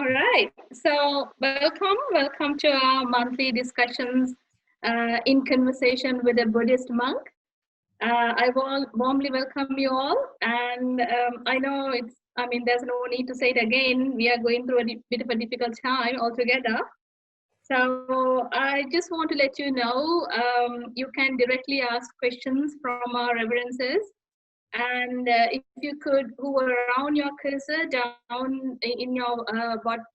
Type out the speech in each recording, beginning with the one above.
All right. So welcome to our monthly discussions in conversation with a Buddhist monk. I warmly welcome you all, and I know there's no need to say it again. We are going through a bit of a difficult time altogether. So I just want to let you know, you can directly ask questions from our reverences. And if you could hover around your cursor down in your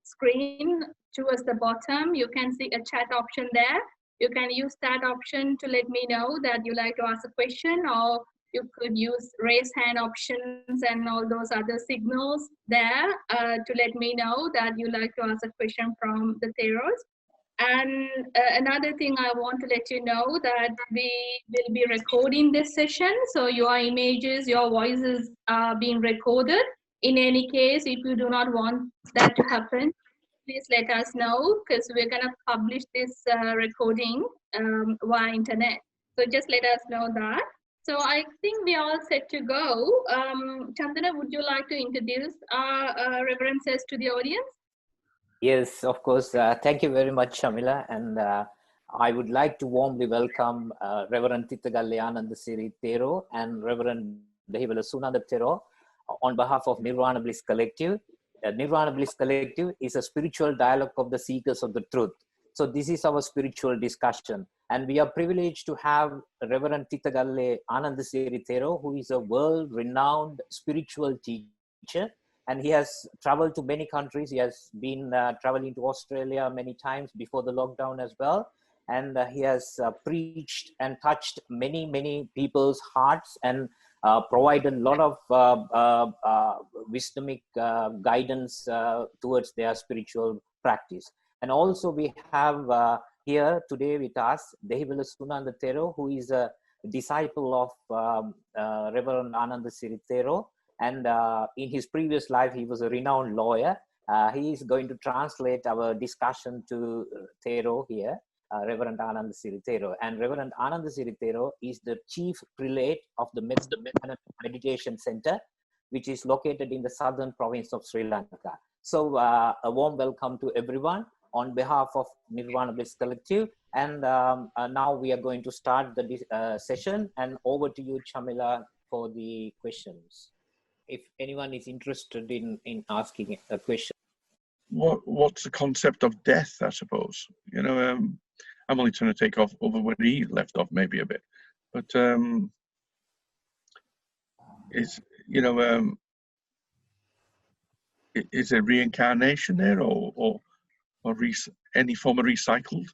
screen towards the bottom, you can see a chat option there. You can use that option to let me know that you like to ask a question, or you could use raise hand options and all those other signals there to let me know that you like to ask a question from the Theros. And another thing I want to let you know that we will be recording this session. So your images, your voices are being recorded. In any case, if you do not want that to happen, please let us know, because we're going to publish this recording via internet. So just let us know that. So I think we are all set to go. Chandana, would you like to introduce our reverences to the audience? Yes, of course. Thank you very much, Shamila. And I would like to warmly welcome Reverend Thiththagalle Anandasiri Thero and Reverend Thiththagalle Anandasiri Thero on behalf of Nirvana Bliss Collective. Nirvana Bliss Collective is a spiritual dialogue of the seekers of the truth. So this is our spiritual discussion. And we are privileged to have Reverend Thiththagalle Anandasiri Thero, who is a world-renowned spiritual teacher. And he has traveled to many countries. He has been traveling to Australia many times before the lockdown as well. And he has preached and touched many, many people's hearts and provided a lot of wisdomic guidance towards their spiritual practice. And also we have here today with us, Thiththagalle Anandasiri Thero, who is a disciple of Reverend Anandasiri Thero. And in his previous life, he was a renowned lawyer. He is going to translate our discussion to Thero here, Reverend Anandasiri Thero. And Reverend Anandasiri Thero is the chief prelate of the Meditation Center, which is located in the southern province of Sri Lanka. So a warm welcome to everyone on behalf of Nirvana Bliss Collective. And now we are going to start the session. And over to you, Chamila, for the questions. If anyone is interested in asking a question. What's the concept of death, I suppose? You know, I'm only trying to take off over where he left off maybe a bit. But is there reincarnation there or any form of recycled?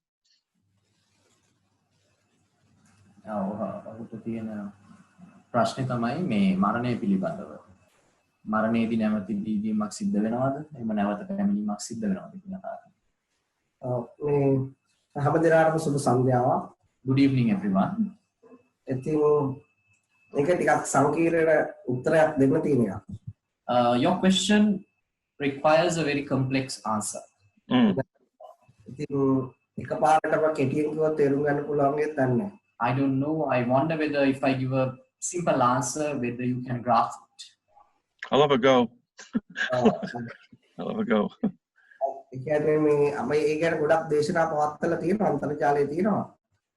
ප්‍රශ්නේ තමයි මේ මරණය පිළිබඳව. මරණයේදී නැවත දීවීමක් සිද්ධ වෙනවද? එහෙම නැවත පැමිණීමක් සිද්ධ වෙනවද කියන කාරණා. මේ හැම දිනකටම සුබ සන්ධ්‍යාවක්. Good evening everyone. ඉතින් මේක ටිකක් සංකීර්ණ උත්තරයක් දෙන්න තියෙනවා. Your question requires a very complex answer. ඉතින් එකපාරටම කෙටියෙන් කිව්වොත් තේරුම් ගන්න පුළුවන් ගේ නැහැ. I don't know. I wonder whether if I give a simple answer, whether you can grasp it. I'll have a go. I'll have a go.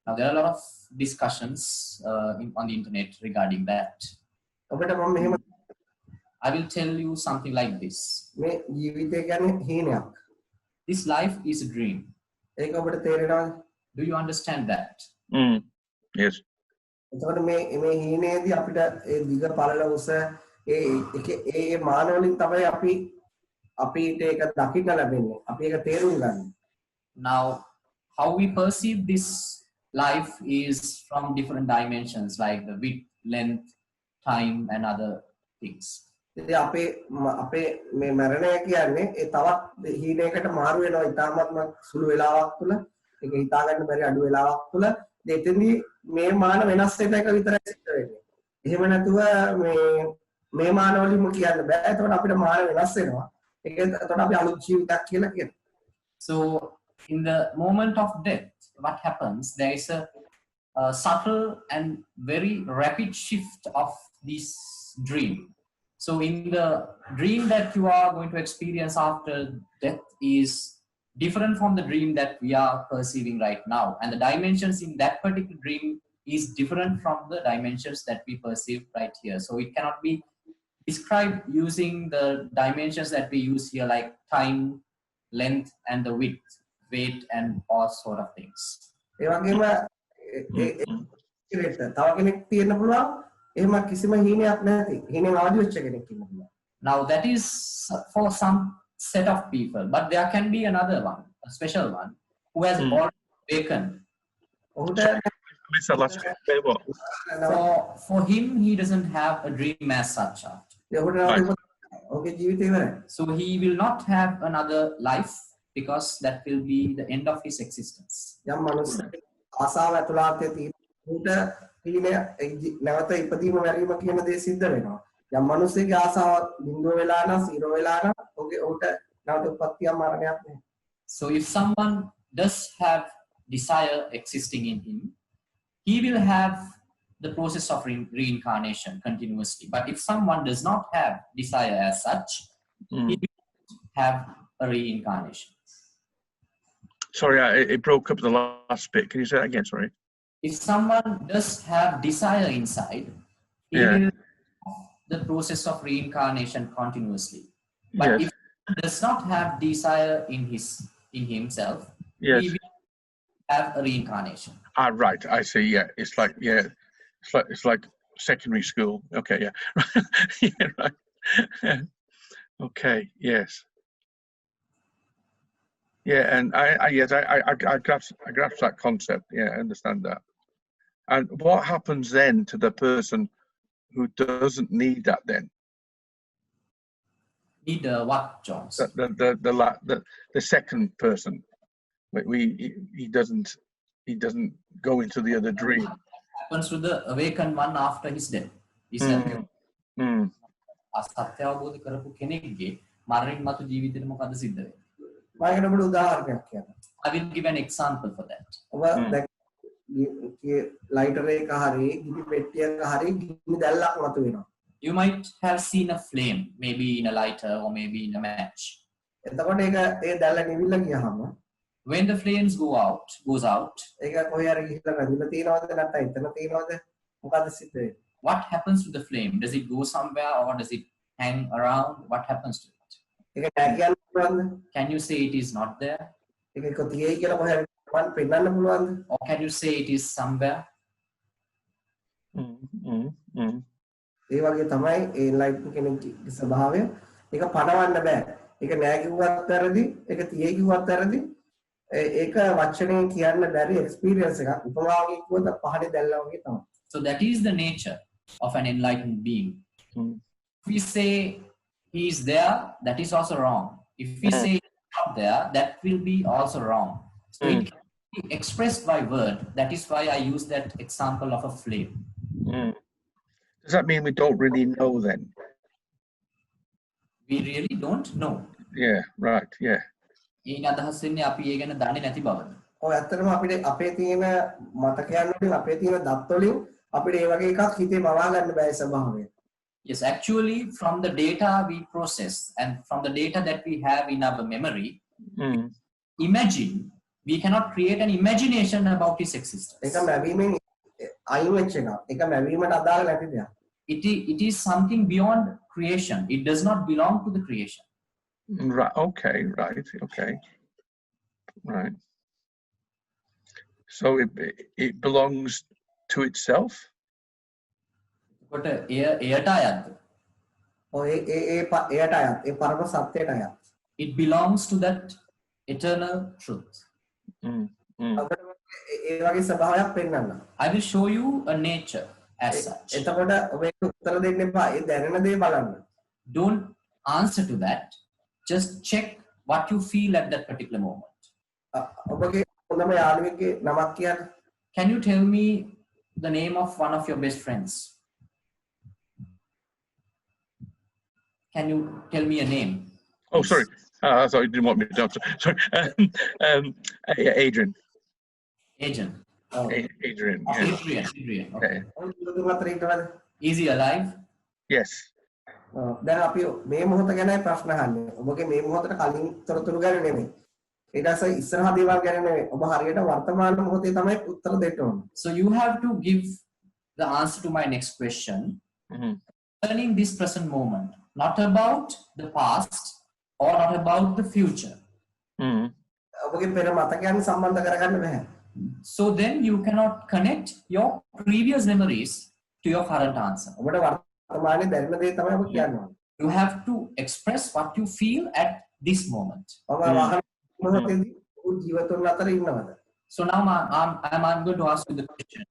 Now, there are a lot of discussions on the internet regarding that. I will tell you something like this. This life is a dream. Do you understand that? Yes. Now, how we perceive this life is from different dimensions, like the width, length, time, and other things. So, in the moment of death, what happens? There is a subtle and very rapid shift of this dream. So in the dream that you are going to experience after death is different from the dream that we are perceiving right now. And the dimensions in that particular dream is different from the dimensions that we perceive right here. So it cannot be described using the dimensions that we use here, like time, length, and the width, weight, and all sort of things. Now that is for some set of people, but there can be another one, a special one, who has already awakened. For him, he doesn't have a dream as such. So he will not have another life because that will be the end of his existence. So if someone does have desire existing in him, he will have the process of reincarnation continuously. But if someone does not have desire as such, he will have a reincarnation. Sorry, it broke up the last bit. Can you say that again? Sorry. If someone does have desire inside, he will have the process of reincarnation continuously. But if he does not have desire in himself, he will have a reincarnation. Ah, right. I see. Yeah, it's like it's like secondary school. Okay. Yeah. Yeah. Right. Okay. Yes. Yeah, and I grasp that concept. Yeah, I understand that. And what happens then to the person who doesn't need that then? Need what, Jones? The second person. He doesn't go into the other dream. What happens to the awakened one after his death? He said, I will give an example for that. You might have seen a flame, maybe in a lighter or maybe in a match. When the flames goes out, what happens to the flame? Does it go somewhere or does it hang around? What happens to it? Can you say it is not there? Or can you say it is somewhere? So that is the nature of an enlightened being. If we say he is there, that is also wrong. If we say he is not there, that will be also wrong. So it can be expressed by word. That is why I use that example of a flame. Does that mean we don't really know then? We really don't know. Yeah, right, yeah. Yes, actually, from the data we process and from the data that we have in our memory, imagine, we cannot create an imagination about his existence. It is something beyond creation. It does not belong to the creation. Right, okay, right, okay. Right. So it belongs to itself? It belongs to that eternal truth. I will show you a nature as such. Don't answer to that. Just check what you feel at that particular moment. Can you tell me the name of one of your best friends? Can you tell me a name? Oh, sorry. I thought you didn't want me to answer. Sorry. Adrian. Adrian. Oh. Adrian. Yeah. Adrian. Okay. Is he alive? Yes. දැන් අපි මේ මොහොත ගැනයි ප්‍රශ්න අහන්නේ. ඔබගේ මේ මොහොතට කලින් තොරතුරු ගැන නෙමෙයි. ඊට පස්සේ ඉස්සරහ දේවල් ගැන නෙමෙයි. ඔබ හරියට වර්තමාන මොහොතේ තමයි උත්තර දෙන්න ඕනේ. So you have to give the answer to my next question. Concerning this present moment, not about the past or not about the future. ඔබගේ පෙර මතකයන් සම්බන්ධ කරගන්න බෑ. So then you cannot connect your previous memories to your current answer. ඔබට වර්තමානයේ දැනෙන දේ තමයි ඔබ කියන්නේ. You have to express what you feel at this moment. ඔබ මොහොතේදී ජීවිතුන් අතර ඉන්නවද? So now I'm going to ask you the question.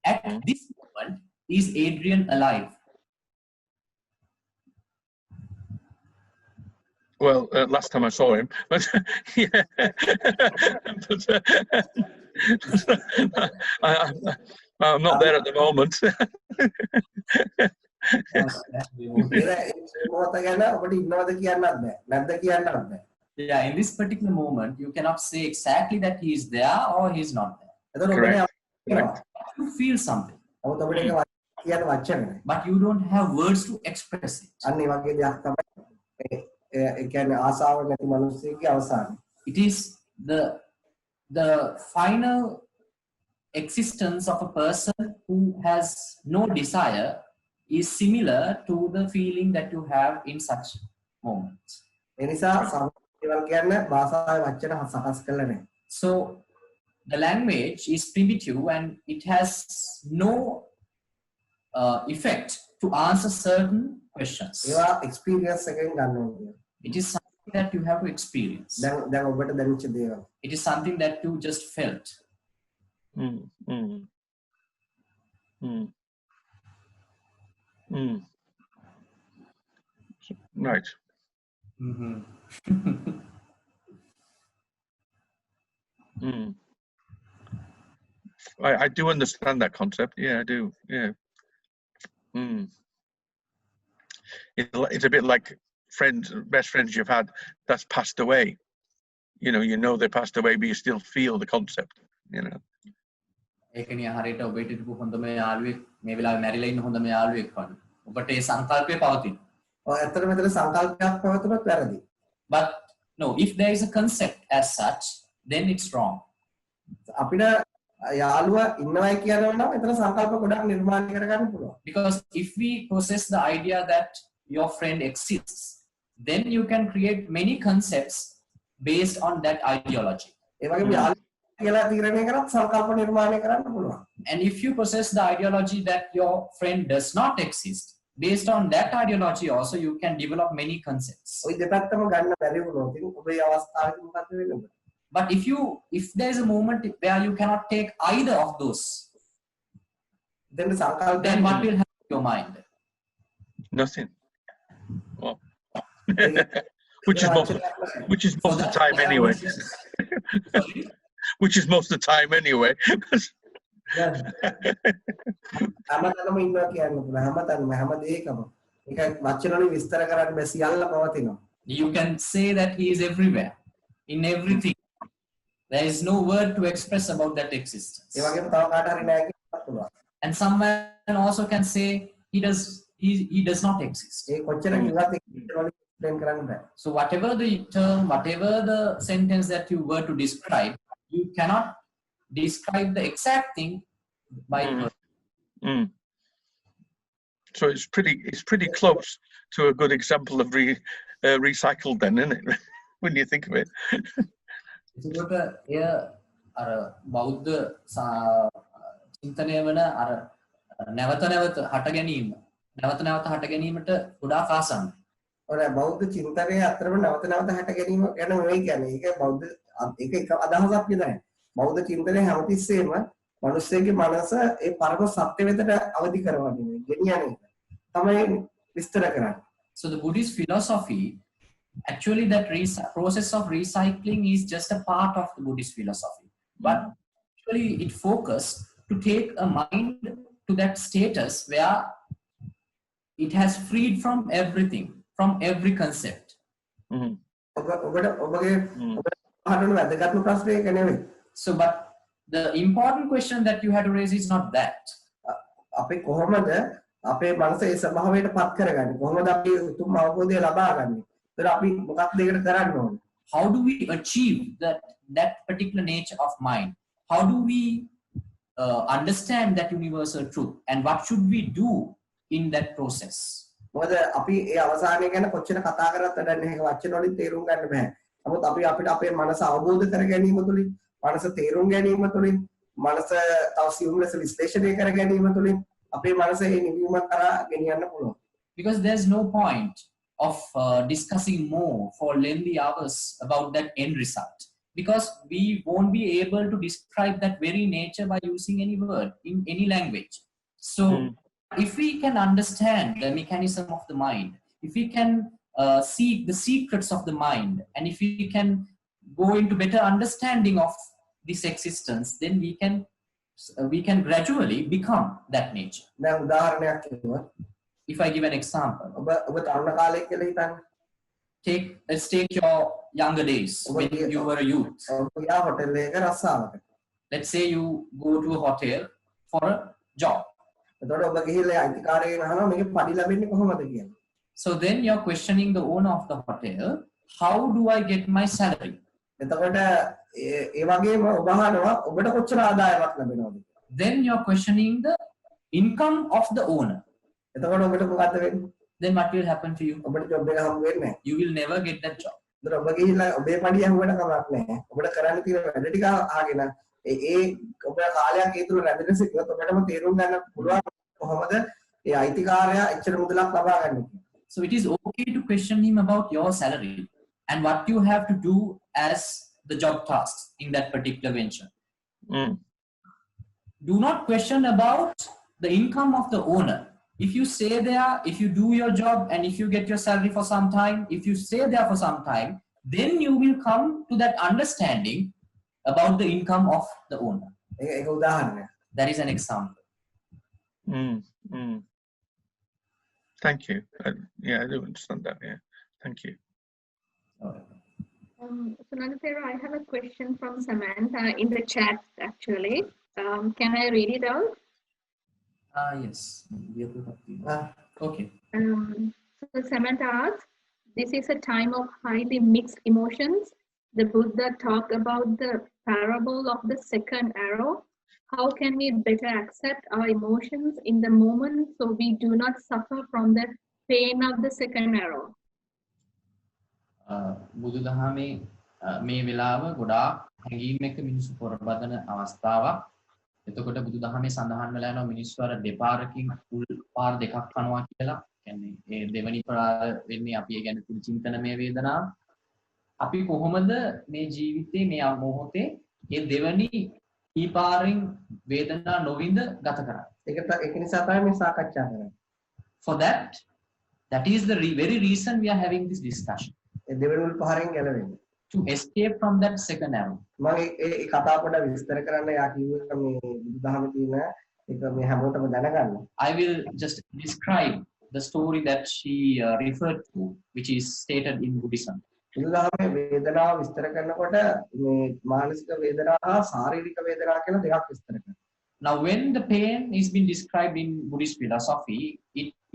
At this moment, is Adrian alive? Well, last time I saw him, but yeah, I'm not there at the moment. Yeah, in this particular moment, you cannot say exactly that he is there or he is not there. Correct. You feel something, but you don't have words to express it. It is the final existence of a person who has no desire is similar to the feeling that you have in such moments. So the language is primitive and it has no effect to answer certain questions. It is something that you have to experience. It is something that you just felt. Right. I do understand that concept. Yeah, I do. Yeah. It's a bit like best friends you've had that's passed away. You know they passed away, but you still feel the concept. You know. ඒකනේ හරියට ඔබට හිටපු හොඳම යාළුවෙක් මේ වෙලාවේ මැරිලා ඉන්න හොඳම යාළුවෙක් වගේ. ඔබට ඒ සංකල්පය පවතින. ඇත්තට මෙතන සංකල්පයක් පවතුනොත් වැරදි. But no, if there is a concept as such, then it's wrong. අපිට යාළුවා ඉන්නවයි කියනවා නම් එතන සංකල්ප ගොඩක් නිර්මාණය කරගන්න පුළුවන්. Because if we possess the idea that your friend exists, then you can create many concepts based on that ideology. ඒ වගේම යාළුවා කියලා තීරණය කරත් සංකල්ප නිර්මාණය කරන්න පුළුවන්. And if you possess the ideology that your friend does not exist, based on that ideology also you can develop many concepts. ඔය දෙපැත්තම ගන්න බැරි වුණොත් ඔබේ අවස්ථාවක මොකද වෙන්නේ? But if there is a moment where you cannot take either of those, then what will happen to your mind? Nothing. Well, which is most of the time anyway. Which is most of the time anyway. හැමතැනම ඉන්නවා කියන්න පුළුවන්. හැම දෙයකම. ඒක වචන වලින් විස්තර කරන්න බැ සියල්ල පවතිනවා. You can say that he is everywhere, in everything. There is no word to express about that existence. ඒ වගේම තව කාට හරි නැහැ කියන්නත් පුළුවන්. And someone also can say he does not exist. ඒ කොච්චර කිව්වත් ඒක වලින් explain කරන්න බෑ. So whatever the term, whatever the sentence that you were to describe, you cannot describe the exact thing by word. So it's pretty close to a good example of recycled then, isn't it? When you think of it. එතකොට එය අර බෞද්ධ චින්තනය වන අර නැවත නැවත හට ගැනීමට ගොඩාක් ආසන්න. ඔය බෞද්ධ චින්තනයේ අතරම නැවත නැවත හට ගැනීම ගැන නෙවෙයි කියන්නේ. ඒක බෞද්ධ ඒක අදහසක් විතරයි. බෞද්ධ චින්තනයේ හැමතිස්සෙම මිනිස්සෙගේ මනස ඒ පරම සත්‍ය වෙතට අවදි කරවන්නේ. ගෙනියන එක තමයි විස්තර කරන්නේ. So the Buddhist philosophy, actually that process of recycling is just a part of the Buddhist philosophy. But actually it focused to take a mind to that status where it has freed from everything, from every concept. So but the important question that you had to raise is not that. අපි කොහොමද අපේ මනස ඒ ස්වභාවයට පත් කරගන්නේ කොහොමද අපි උතුම් අවබෝධය ලබා ගන්නේ ඒතර අපි මොකක්ද ඒකට කරන්න ඕනේ how do we achieve that particular nature of mind how do we understand that universal truth and what should we do in that process මොකද අපි ඒ අවසානයේ ගැන කොච්චර කතා කරත් වැඩන්නේ ඒක වචන වලින් තේරුම් ගන්න බෑ නමුත් අපි අපිට අපේ මනස අවබෝධ කර ගැනීම තුළින් මනස තේරුම් ගැනීම තුළින් මනස තව සියුම් ලෙස විශ්ලේෂණය කර ගැනීම තුළින් අපේ මනස ඒ නිවීම කරා ගෙනියන්න පුළුවන් because there's no point of discussing more for lengthy hours about that end result because we won't be able to describe that very nature by using any word in any language so if we can understand the mechanism of the mind if we can see the secrets of the mind and if we can go into better understanding of this existence then we can gradually become that nature දැන් උදාහරණයක් කියනවා if I give an example ඔබ තරුණ කාලේ කියලා හිතන්න let's take your younger days when you were a youth ඔබ යා හොටෙල් එකක රස්සාවකට let's say you go to a hotel for a job එතකොට ඔබ ගිහිල්ලා අයිතිකාරයෙන් අහනවා මේකේ පඩි ලැබෙන්නේ කොහොමද කියලා so then you're questioning the owner of the hotel how do I get my salary එතකොට ඒ වගේම ඔබ අහනවා ඔබට කොච්චර ආදායමක් ලැබෙනවද then you're questioning the income of the owner එතකොට ඔබට මොකද වෙන්නේ then what will happen to you ඔබට ජොබ් එක හම්බ වෙන්නේ නැහැ you will never get that job එතකොට ඔබ ගිහිල්ලා ඔබේ පඩිය හම්බ වෙන කමක් නැහැ ඔබට කරන්න තියෙන වැඩ ටික අහගෙන ඒ ඔබ කාලයක් ඒ තුල රැඳෙන සිටියොත් ඔබටම තේරුම් ගන්න පුළුවන් කොහොමද ඒ අයිතිකාරයා එච්චර මුදලක් ලබා ගන්න කියලා so it is okay to question him about your salary and what you have to do as the job tasks in that particular venture. Do not question about the income of the owner. If you stay there, if you do your job and if you get your salary for some time, if you stay there for some time, then you will come to that understanding about the income of the owner. ඒක උදාහරණයක්. That is an example. Thank you. Yeah, I do understand that. Yeah, thank you. Sunanda Thero, I have a question from Samantha in the chat actually. Can I read it out? Yes. Okay. So Samantha asks, this is a time of highly mixed emotions. The Buddha talked about the parable of the second arrow. How can we better accept our emotions in the moment so we do not suffer from the pain of the second arrow? බුදුදහමේ මේ වෙලාව ගොඩාක් හැඟීම් එක්ක මිනිස්සු පොරබදන අවස්ථාවක්. එතකොට බුදුදහමේ සඳහන් වෙලා යනවා මිනිස්සු අර දෙපාරකින් උල් පාර දෙකක් කනවා කියලා. කියන්නේ ඒ දෙවනි පාර වෙන්නේ අපි ඒ ගැන තියෙන චින්තනමය වේදනාව. අපි කොහොමද මේ ජීවිතේ මේ මොහොතේ ඒ දෙවනි ඊපාරින් වේදනා නොවිඳ ගත කරන්නේ. ඒක නිසා තමයි මේ සාකච්ඡා කරන්නේ. For that is the very reason we are having this discussion. දෙවනුල් පහරෙන් ගැලවෙන්න. To escape from that second arrow. මම ඒ කතා පොඩ විස්තර කරන්න යා කිව්වක මේ බුදුදහමේ තියෙන ඒක මේ හැමෝටම දැනගන්න. I will just describe the story that she referred to which is stated in Buddhism. බුදුදහමේ වේදනාව විස්තර කරනකොට මේ මානසික වේදනාව හා ශාරීරික වේදනාව කියලා දෙකක් විස්තර කරනවා. Now when the pain is being described in Buddhist philosophy,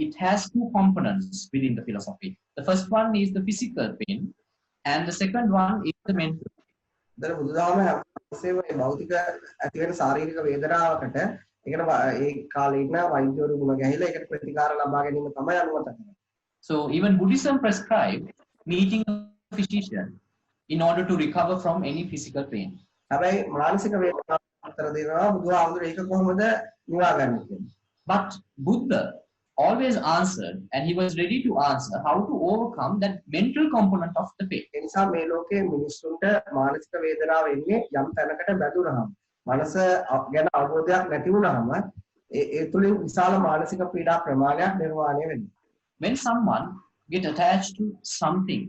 it has two components within the philosophy. The first one is the physical pain and the second one is the mental. දර බුදුදහමේ හැමෝටම මේ භෞතික ඇති වෙන ශාරීරික වේදනාවකට ඒකට ඒ කාලේ ඉන්න වෛද්‍යවරු ගුණ ගැහිලා ඒකට ප්‍රතිකාර ලබා ගැනීම තමයි අනුමත කරන්නේ. So even Buddhism prescribed meeting a physician in order to recover from any physical pain. හැබැයි මානසික වේදනාව අතර දෙනවා බුදුහාමුදුරේ ඒක කොහොමද නිවා ගන්න කියලා. But Buddha always answered and he was ready to answer how to overcome that mental component of the pain. ඒ නිසා මේ ලෝකයේ මිනිස්සුන්ට මානසික වේදනාව එන්නේ යම් තැනකට බැඳුනහම මනස ගැන අවබෝධයක් නැති වුනහම ඒ තුලින් විශාල මානසික පීඩා ප්‍රමාණයක් නිර්මාණය වෙනවා. When someone get attached to something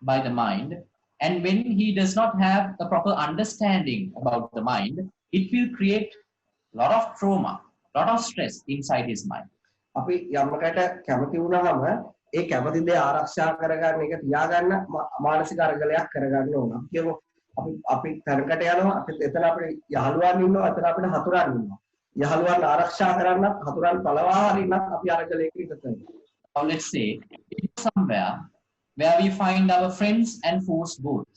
by the mind and when he does not have a proper understanding about the mind, it will create a lot of trauma, lot of stress inside his mind. අපි යම්කට කැමති වුණාම ඒ කැමති දේ ආරක්ෂා කරගන්න එක තියාගන්න මානසික අරගලයක් කරගන්න ඕන. අපි කියමු අපි තැනකට යනවා අපි එතන අපේ යහළුවන් ඉන්නවා එතන අපේ හතුරන් ඉන්නවා. යහළුවන් ආරක්ෂා කරන්නත් හතුරන් පළවා හරින්නත් අපි අරගලයක එකතු වෙනවා. Now let's say somewhere where we find our friends and foes both.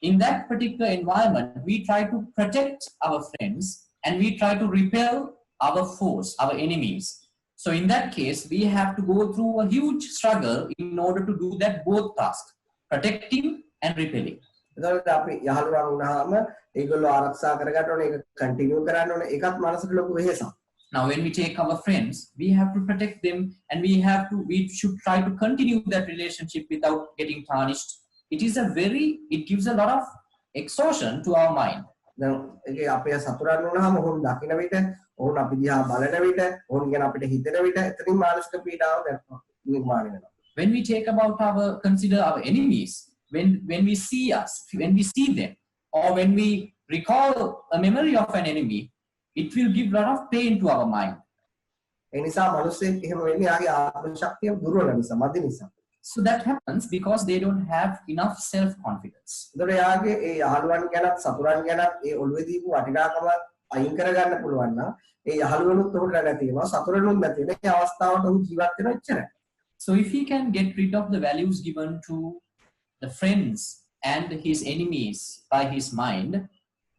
In that particular environment, we try to protect our friends and we try to repel our foes, our enemies. So in that case, we have to go through a huge struggle in order to do that both tasks, protecting and repelling. එතකොට අපි යහළුවන් වුණාම ඒගොල්ලෝ ආරක්ෂා කරගන්න ඕනේ, ඒක continue කරන්න ඕනේ. ඒකත් මනසට ලොකු වෙහසක්. Now when we take our friends, we have to protect them and we should try to continue that relationship without getting tarnished. It gives a lot of exhaustion to our mind. දැන් ඒකේ අපේ සතුරන් වුණාම ඔවුන් දකින විට, ඔවුන් අපි දිහා බලන විට, ඔවුන් ගැන අපිට හිතෙන විට එතනින් මානසික පීඩාව නිර්මාණය වෙනවා. When we consider our enemies, when we see them, or when we recall a memory of an enemy, it will give a lot of pain to our mind. ඒ නිසා මිනිස්සෙක් එහෙම වෙන්නේ ආගේ ආත්ම ශක්තිය දුර්වල නිසා, මදි නිසා. So that happens because they don't have enough self-confidence. ඒතකොට යාගේ ඒ යහළුවන් ගැනත් සතුරන් ගැනත් ඒ ඔළුවේ දීපු වටිනාකම අයින් කරගන්න පුළුවන් නම් ඒ යහළුවනුත් උහුට නැති වෙනවා, සතුරනුත් නැති වෙනවා. ඒ අවස්ථාවට උහු ජීවත් වෙනවා එච්චරයි. So if he can get rid of the values given to the friends and his enemies by his mind,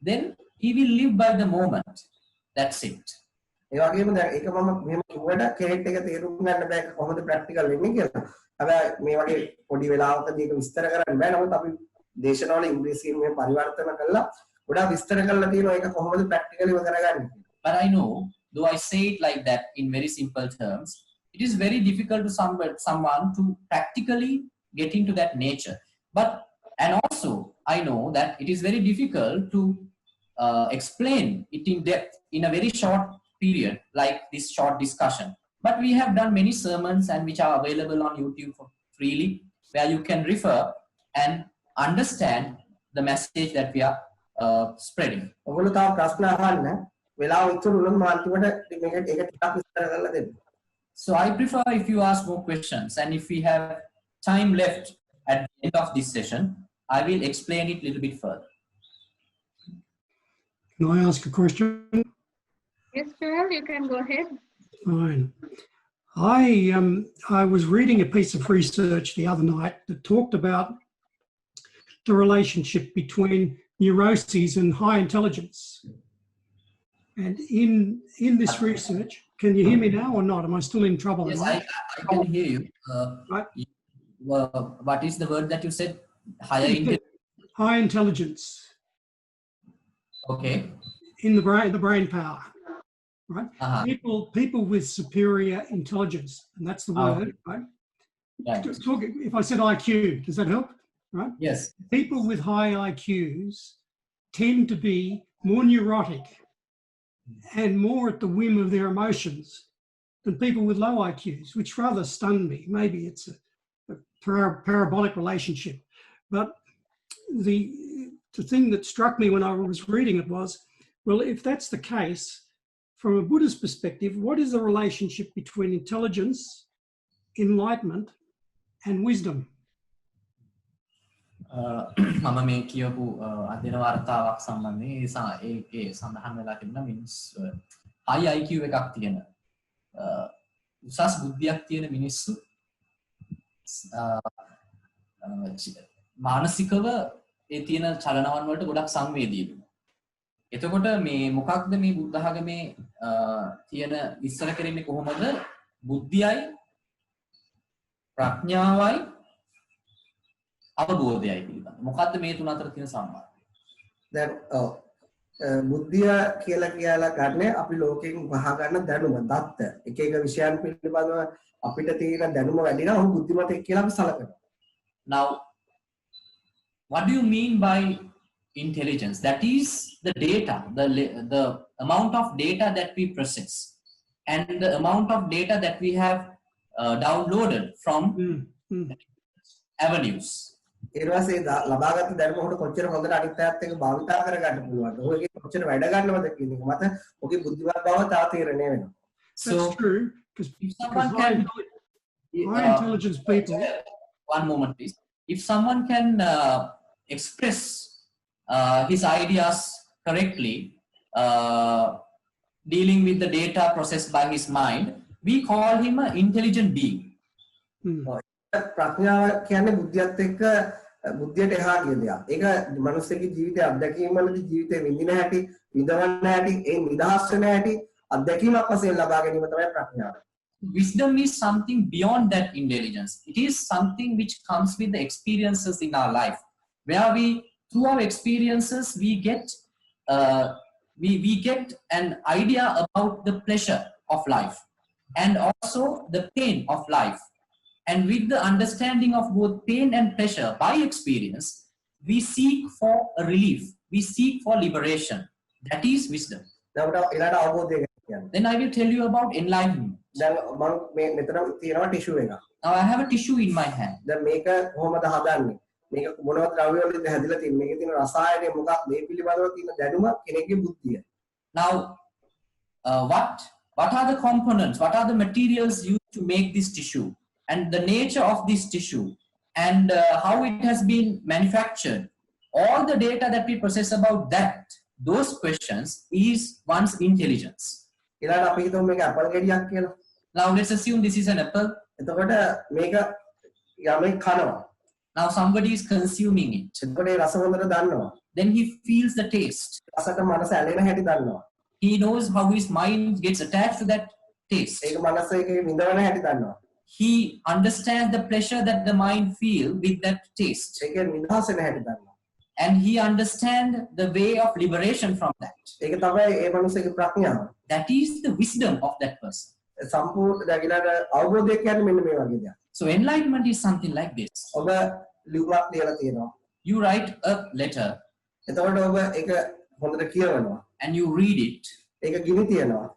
then he will live by the moment. That's it. ඒ වගේම දැන් ඒක මම මෙහෙම කිව්වට කෙනෙක් එක තේරුම් ගන්න බෑ කොහොමද ප්‍රැක්ටිකල් වෙන්නේ කියලා. හැබැයි මේ වගේ පොඩි වෙලාවකදී ඒක විස්තර කරන්න බෑ. නමුත් අපි දේශනාවල ඉංග්‍රීසියෙන් මේ පරිවර්තන කළා ගොඩාක් විස්තර කරලා තියෙනවා ඒක කොහොමද ප්‍රැක්ටිකලිව කරගන්නේ. But I know, though I say it like that in very simple terms, it is very difficult to someone to practically get into that nature. And also I know that it is very difficult to explain it in depth in a very short period like this short discussion. But we have done many sermons and which are available on YouTube for freely, where you can refer and understand the message that we are spreading. ඔයගොල්ලෝ තාම ප්‍රශ්න අහන්න වෙලාව ඉතුරු වුණොත් මම අන්තිමට මේක ටිකක් විස්තර කරලා දෙන්න. So I prefer if you ask more questions, and if we have time left at the end of this session, I will explain it a little bit further. Can I ask a question? Yes, Joel, you can go ahead. Fine. I was reading a piece of research the other night that talked about the relationship between neuroses and high intelligence. And in this research, can you hear me now or not? Am I still in trouble? Yes, I can hear you. Right. What is the word that you said? Higher intelligence. High intelligence. Okay. In the brain power. Right? People with superior intelligence, and that's the word, right? Right. If I said IQ, does that help? Right? Yes. People with high IQs tend to be more neurotic and more at the whim of their emotions than people with low IQs, which rather stunned me. Maybe it's a parabolic relationship. But the thing that struck me when I was reading it was, well, if that's the case, from a Buddhist perspective, what is the relationship between intelligence, enlightenment, and wisdom? මම මේ කියපු අධ්‍යයන වාර්තාවක් සම්බන්ධයෙන් ඒකේ සඳහන් වෙලා තිබුණා මිනිස් high IQ එකක් තියෙන උසස් බුද්ධියක් තියෙන මිනිස්සු මානසිකව ඒ තියෙන චලනවන් වලට ගොඩක් සංවේදී වෙනවා. එතකොට මේ මොකක්ද මේ බුද්ධ ධර්මයේ තියෙන විස්තර කරන්නේ කොහොමද බුද්ධියයි ප්‍රඥාවයි අවබෝධයයි පිළිබඳ. මොකක්ද මේ තුන අතර තියෙන සම්බන්ධය? දැන් බුද්ධිය කියලා ගන්න අපි ලෝකයෙන් වහ ගන්න දැනුම දත්ත එක එක විෂයන් පිළිබඳව අපිට තියෙන දැනුම වැඩි නම් ඔහු බුද්ධිමතෙක් කියලා අපි සලකනවා. Now what do you mean by intelligence? That is the data, the amount of data that we process and the amount of data that we have downloaded from avenues. ඊළඟට ලබාගත් දැනුම උඩ කොච්චර හොඳට අනිත් අයත් එක්ක භාවිතා කරගන්න පුළුවන්ද? ඔයගේ කොච්චර වැඩ ගන්නවද කියන එක මත ඔගේ බුද්ධිමත් බව තාතීරණය වෙනවා. That's true, because high intelligence people. One moment, please. If someone can express his ideas correctly, dealing with the data processed by his mind, we call him an intelligent being. ප්‍රඥාව කියන්නේ බුද්ධියත් එක්ක බුද්ධියට එහා ගිය දෙයක්. ඒක මනුස්සයෙකුගේ ජීවිතයේ අත්දැකීම් වලදී ජීවිතේ විඳින හැටි, විඳවන්න හැටි, ඒ නිදහස් වෙන හැටි අත්දැකීමක් වශයෙන් ලබා ගැනීම තමයි ප්‍රඥාව. Wisdom is something beyond that intelligence. It is something which comes with the experiences in our life, where we, through our experiences, we get an idea about the pleasure of life and also the pain of life. And with the understanding of both pain and pleasure by experience, we seek for a relief. We seek for liberation. That is wisdom. Then I will tell you about enlightenment. Now I have a tissue in my hand. Now, what are the components? What are the materials used to make this tissue? And the nature of this tissue and how it has been manufactured, all the data that we process about that, those questions is one's intelligence. Now let's assume this is an apple. Now somebody is consuming it. Then he feels the taste. He knows how his mind gets attached to that taste. He understands the pleasure that the mind feels with that taste. And he understands the way of liberation from that. That is the wisdom of that person. So enlightenment is something like this. You write a letter and you read it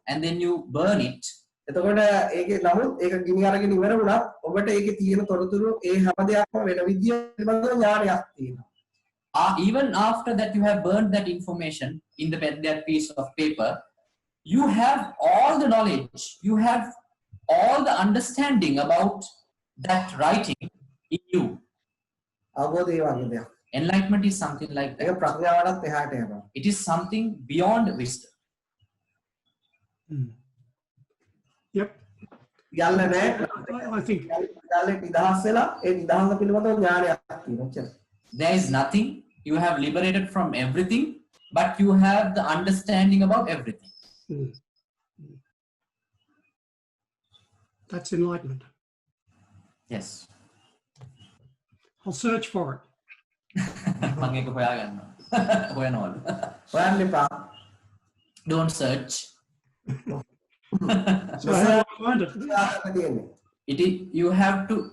and then you burn it. එතකොට ඒකේ නමුත් ඒක ගිනි අරගෙන ඉවර වුණා ඔබට ඒකේ තියෙන තොරතුරු ඒ හැම දෙයක්ම වෙන විදියට පිළිබඳව ඥානයක් තියෙනවා. Even after that you have burned that information in that piece of paper, you have all the knowledge, you have all the understanding about that writing in you. අවබෝධය වගේ දෙයක්. Enlightenment is something like that. ඒක ප්‍රඥාවටත් එහාට යනවා. It is something beyond wisdom. Yep. I think there is nothing. You have liberated from everything, but you have the understanding about everything. That's enlightenment. Yes. I'll search for it. Don't search. So how do I find it? You have to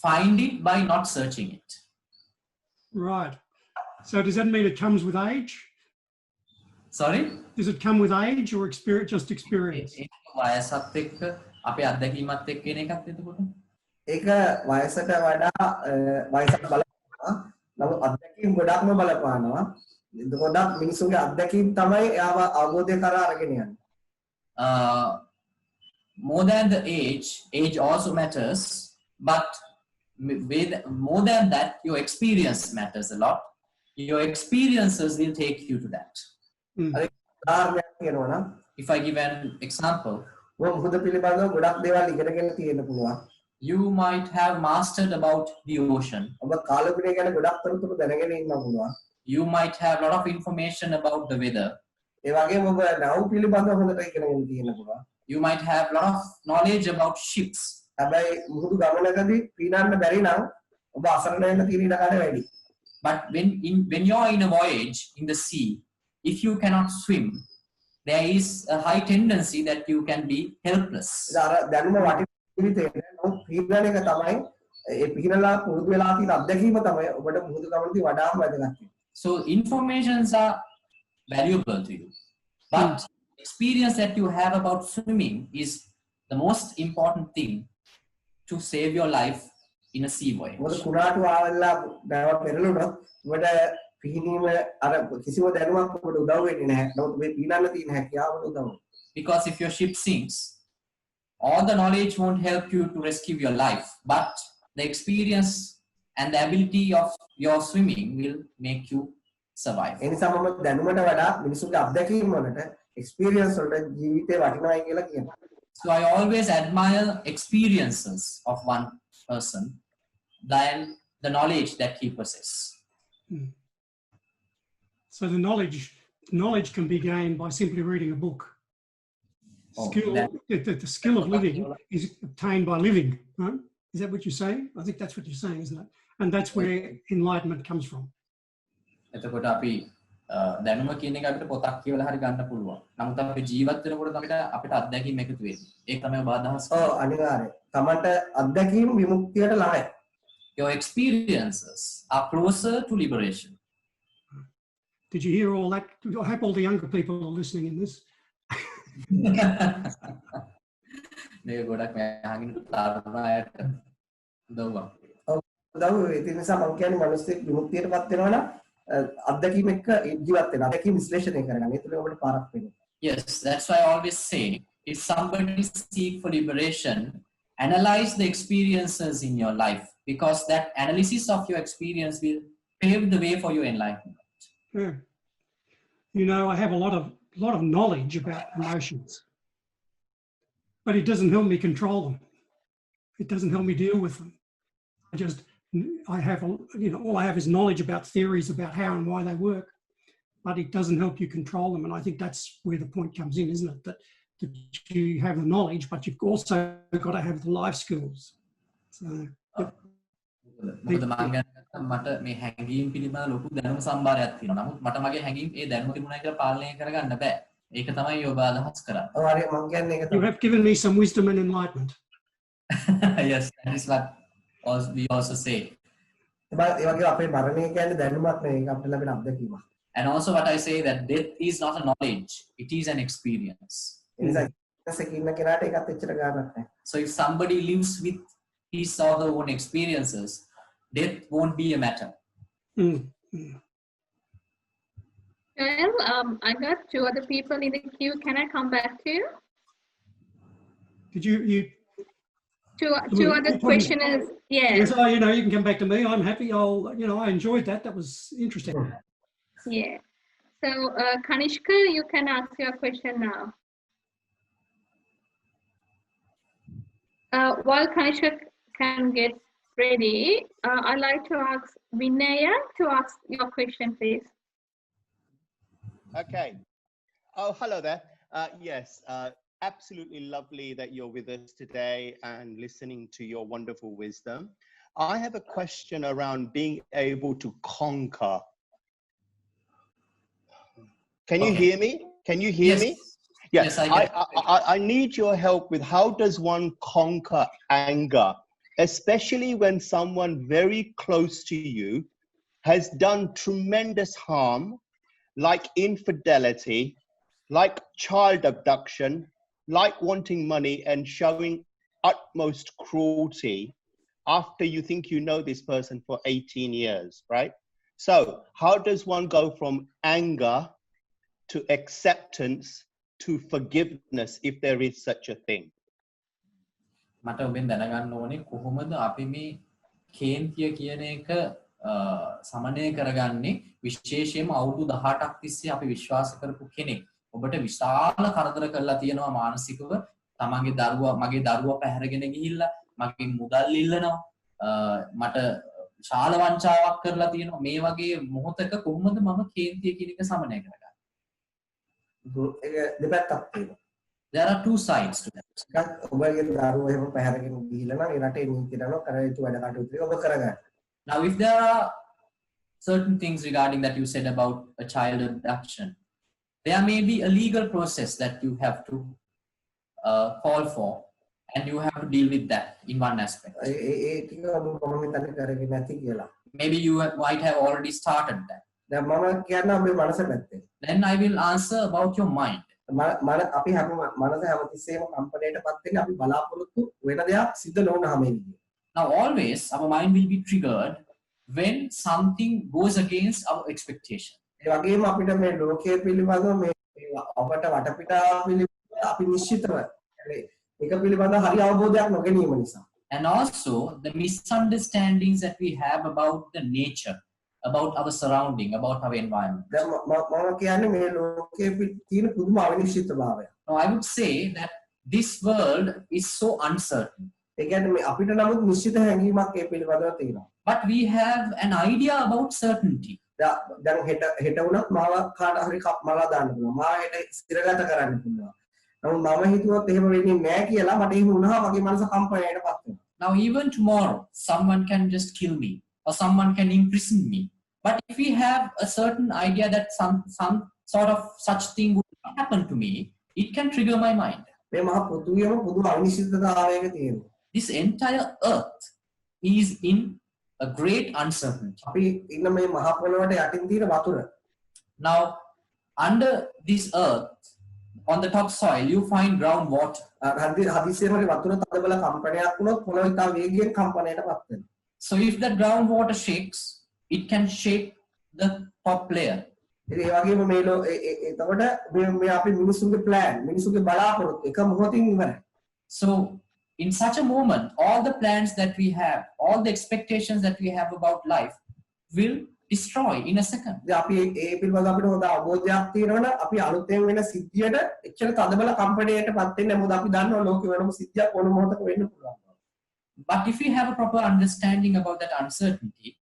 find it by not searching it. Right. So does that mean it comes with age? Sorry? Does it come with age or experience, just experience? ඒක වයසට වඩා වයසට බලපානවා. නමුත් අත්දැකීම් ගොඩක්ම බලපානවා. ගොඩක් මිනිසුන්ගේ අත්දැකීම් තමයි එයාව අවබෝධය කරා අරගෙන යන්නේ. More than the age also matters, but with more than that, your experience matters a lot. Your experiences will take you to that. If I give an example, you might have mastered about the ocean. You might have a lot of information about the weather. You might have a lot of knowledge about ships. But when you're in a voyage in the sea, if you cannot swim, there is a high tendency that you can be helpless. So informations are valuable to you, but experience that you have about swimming is the most important thing to save your life in a sea voyage. Because if your ship sinks, all the knowledge won't help you to rescue your life, but the experience and the ability of your swimming will make you survive. experience වලට ජීවිතේ වටිනවයි කියලා කියනවා. So I always admire experiences of one person than the knowledge that he possesses. So the knowledge can be gained by simply reading a book. The skill of living is obtained by living, right? Is that what you're saying? I think that's what you're saying, isn't it? And that's where enlightenment comes from. එතකොට අපි දැනුම කියන එක අපිට පොතක් කියවලා හරි ගන්න පුළුවන්. නමුත් අපි ජීවත් වෙනකොට අපිට අත්දැකීම් එකතු වෙන්නේ. ඒක තමයි ඔබ අදහස් කරන්නේ. ඔව් අනිවාර්යයෙන්. තමන්ට අත්දැකීම් විමුක්තියට ළඟයි. Your experiences are closer to liberation. Did you hear all that? I hope all the younger people are listening in this. මේක ගොඩක් මහඟින් තරණ අයට උදව්වක්. ඔව් ඒ නිසා මම කියන්නේ මිනිස්සෙක් විමුක්තියටපත් වෙනවා නම් අත්දැකීම් එක්ක ජීවත් වෙනවා. අත්දැකීම් විශ්ලේෂණය කරගන්න. ඒක තුළ ඔබට පාරක් වෙනවා. Yes, that's why I always say, if somebody seek for liberation, analyze the experiences in your life, because that analysis of your experience will pave the way for your enlightenment. Yeah. You know, I have a lot of knowledge about emotions, but it doesn't help me control them. It doesn't help me deal with them. I have, all I have is knowledge about theories about how and why they work, but it doesn't help you control them. And I think that's where the point comes in, isn't it? That you have the knowledge, but you've also got to have the life skills. So, මොකද මට මේ හැඟීම් පිළිබඳ ලොකු දැනුම සම්භාරයක් තියෙනවා. නමුත් මට මගේ හැඟීම් ඒ දැනුම තිබුණා කියලා පාලනය කරගන්න බෑ. ඒක තමයි ඔබ අදහස් කරන්නේ. ඔව් හරි මම කියන්නේ ඒක තමයි. You have given me some wisdom and enlightenment. Yes, that is what we also say. ඒ වගේ අපේ මරණය කියන්නේ දැනුමක් නෙවෙයි. ඒක අපිට ලැබෙන අත්දැකීමක්. And also what I say that death is not a knowledge, it is an experience. ඒ නිසා ඉන්න කෙනාට ඒකත් එච්චර ගානක් නැහැ. So if somebody lives with his or her own experiences, death won't be a matter. Well, I got 2 other people in the queue. Can I come back to you? Did you Two other questioners. Yes. Yes, you know, you can come back to me. I'm happy. I enjoyed that. That was interesting. Yeah. So, Kanishka, you can ask your question now. While Kanishka can get ready, I'd like to ask Vinaya to ask your question, please. Okay. Oh, hello there. Yes, absolutely lovely that you're with us today and listening to your wonderful wisdom. I have a question around being able to conquer. Can you hear me? Can you hear me? Yes, I need your help with how does one conquer anger, especially when someone very close to you has done tremendous harm, like infidelity, like child abduction, like wanting money and showing utmost cruelty after you think you know this person for 18 years, right? So how does one go from anger to acceptance to forgiveness if there is such a thing? මට ඔබෙන් දැනගන්න ඕනේ කොහොමද අපි මේ කේන්තිය කියන එක සමනය කරගන්නේ විශේෂයෙන්ම අවුරුදු 18ක් තිස්සේ අපි විශ්වාස කරපු කෙනෙක් ඔබට විශාල කරදර කරලා තියෙනවා මානසිකව තමන්ගේ දරුවා මගේ දරුවා පැහැරගෙන ගිහිල්ලා මගේ මුදල් ඉල්ලනවා මට ශාල වංචාවක් කරලා තියෙනවා මේ වගේ මොහොතක කොහොමද මම කේන්තිය කියන එක සමනය කරගන්නේ? දෙපැත්තක් තියෙනවා. There are 2 sides to that. ඔබගේ දරුවා එහෙම පැහැරගෙන ගිහිල්ලා නම් ඒ රටේ නීතියට අනුව කර යුතු වැඩ කටයුතු ටික ඔබ කරගන්න. Now if there are certain things regarding that you said about a child abduction, there may be a legal process that you have to call for and you have to deal with that in one aspect. Maybe you might have already started that. Then I will answer about your mind. Now always our mind will be triggered when something goes against our expectation. And also the misunderstandings that we have about the nature about our surrounding, about our environment. Now, I would say that this world is so uncertain. But we have an idea about certainty. Now, even tomorrow, someone can just kill me or someone can imprison me. But if we have a certain idea that some sort of such thing would happen to me, it can trigger my mind. This entire earth is in a great uncertainty. Now, under this earth, on the top soil, you find groundwater. So if the groundwater shakes, it can shake the top layer. So in such a moment, all the plans that we have, all the expectations that we have about life will destroy in a second. But if we have a proper understanding about that uncertainty,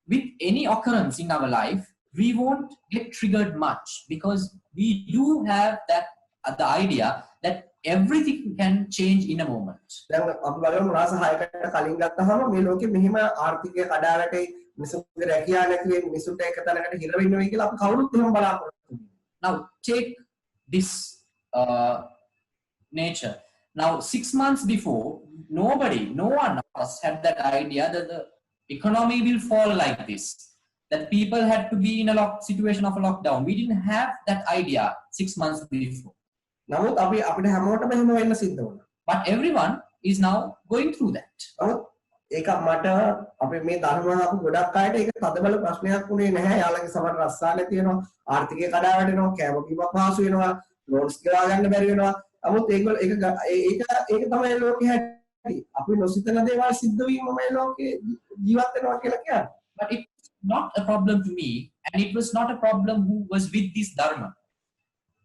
with any occurrence in our life, we won't get triggered much because we do have that the idea that everything can change in a moment. Now take this nature. Now 6 months before, no one of us had that idea that the economy will fall like this, that people had to be in a situation of a lockdown. We didn't have that idea 6 months before. But everyone is now going through that. But it's not a problem to me, and it was not a problem who was with this dharma,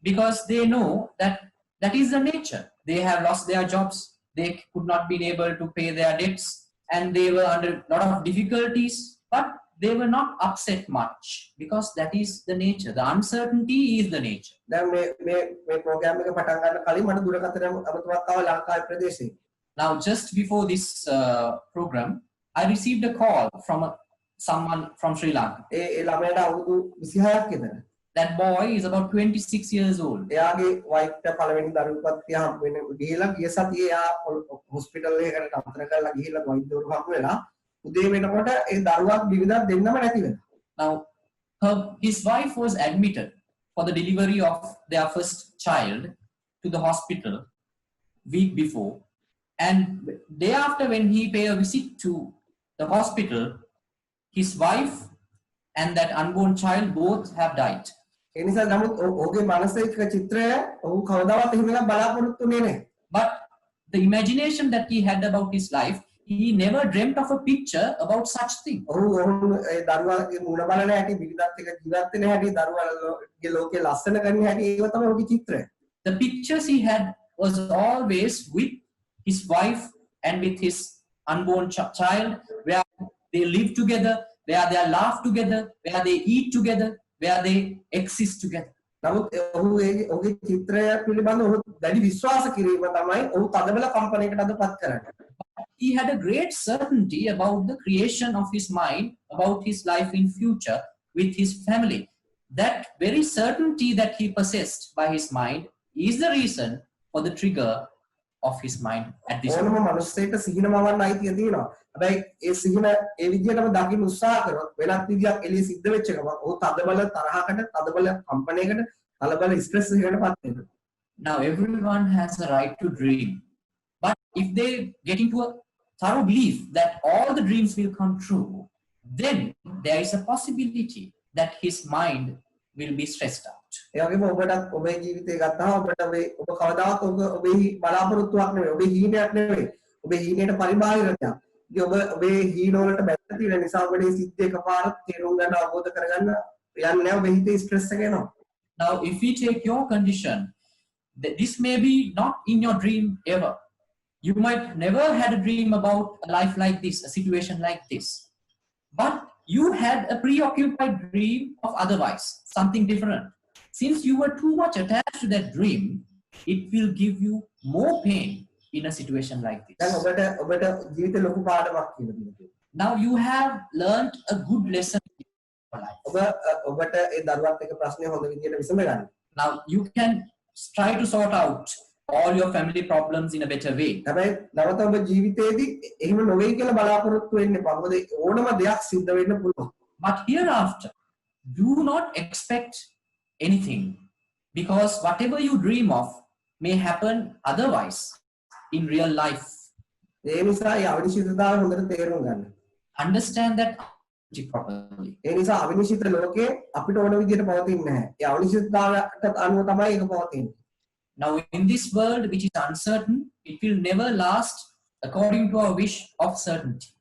because they know that that is the nature. They have lost their jobs, they could not be able to pay their debts, and they were under a lot of difficulties, but they were not upset much because that is the nature. The uncertainty is the nature. Now, just before this program, I received a call from someone from Sri Lanka. That boy is about 26 years old. Now, his wife was admitted for the delivery of their first child to the hospital week before, and day after, when he paid a visit to the hospital, his wife and that unborn child both have died. But the imagination that he had about his life, he never dreamt of a picture about such thing. The pictures he had was always with his wife and with his unborn child, where they live together, where they laugh together, where they eat together, where they exist together. He had a great certainty about the creation of his mind, about his life in future with his family. That very certainty that he possessed by his mind is the reason for the trigger of his mind at this moment. Now everyone has a right to dream, but if they get into a thorough belief that all the dreams will come true, then there is a possibility that his mind will be stressed out. ඉතින් ඔබේ හීන වලට බැඳලා තියෙන නිසා ඔබේ සිත් එකපාරට තේරුම් ගන්න අවබෝධ කරගන්න යන්නේ නැහැ. ඔබේ හිතේ ස්ට්‍රෙස් එක එනවා. Now, if we take your condition, this may be not in your dream ever. You might never had a dream about a life like this, a situation like this. But you had a preoccupied dream of otherwise, something different. Since you were too much attached to that dream, it will give you more pain in a situation like this. Now you have learned a good lesson in your life. Now you can try to sort out all your family problems in a better way. But hereafter, do not expect anything, because whatever you dream of may happen otherwise in real life. Understand that properly. Now in this world which is uncertain, it will never last according to our wish of certainty.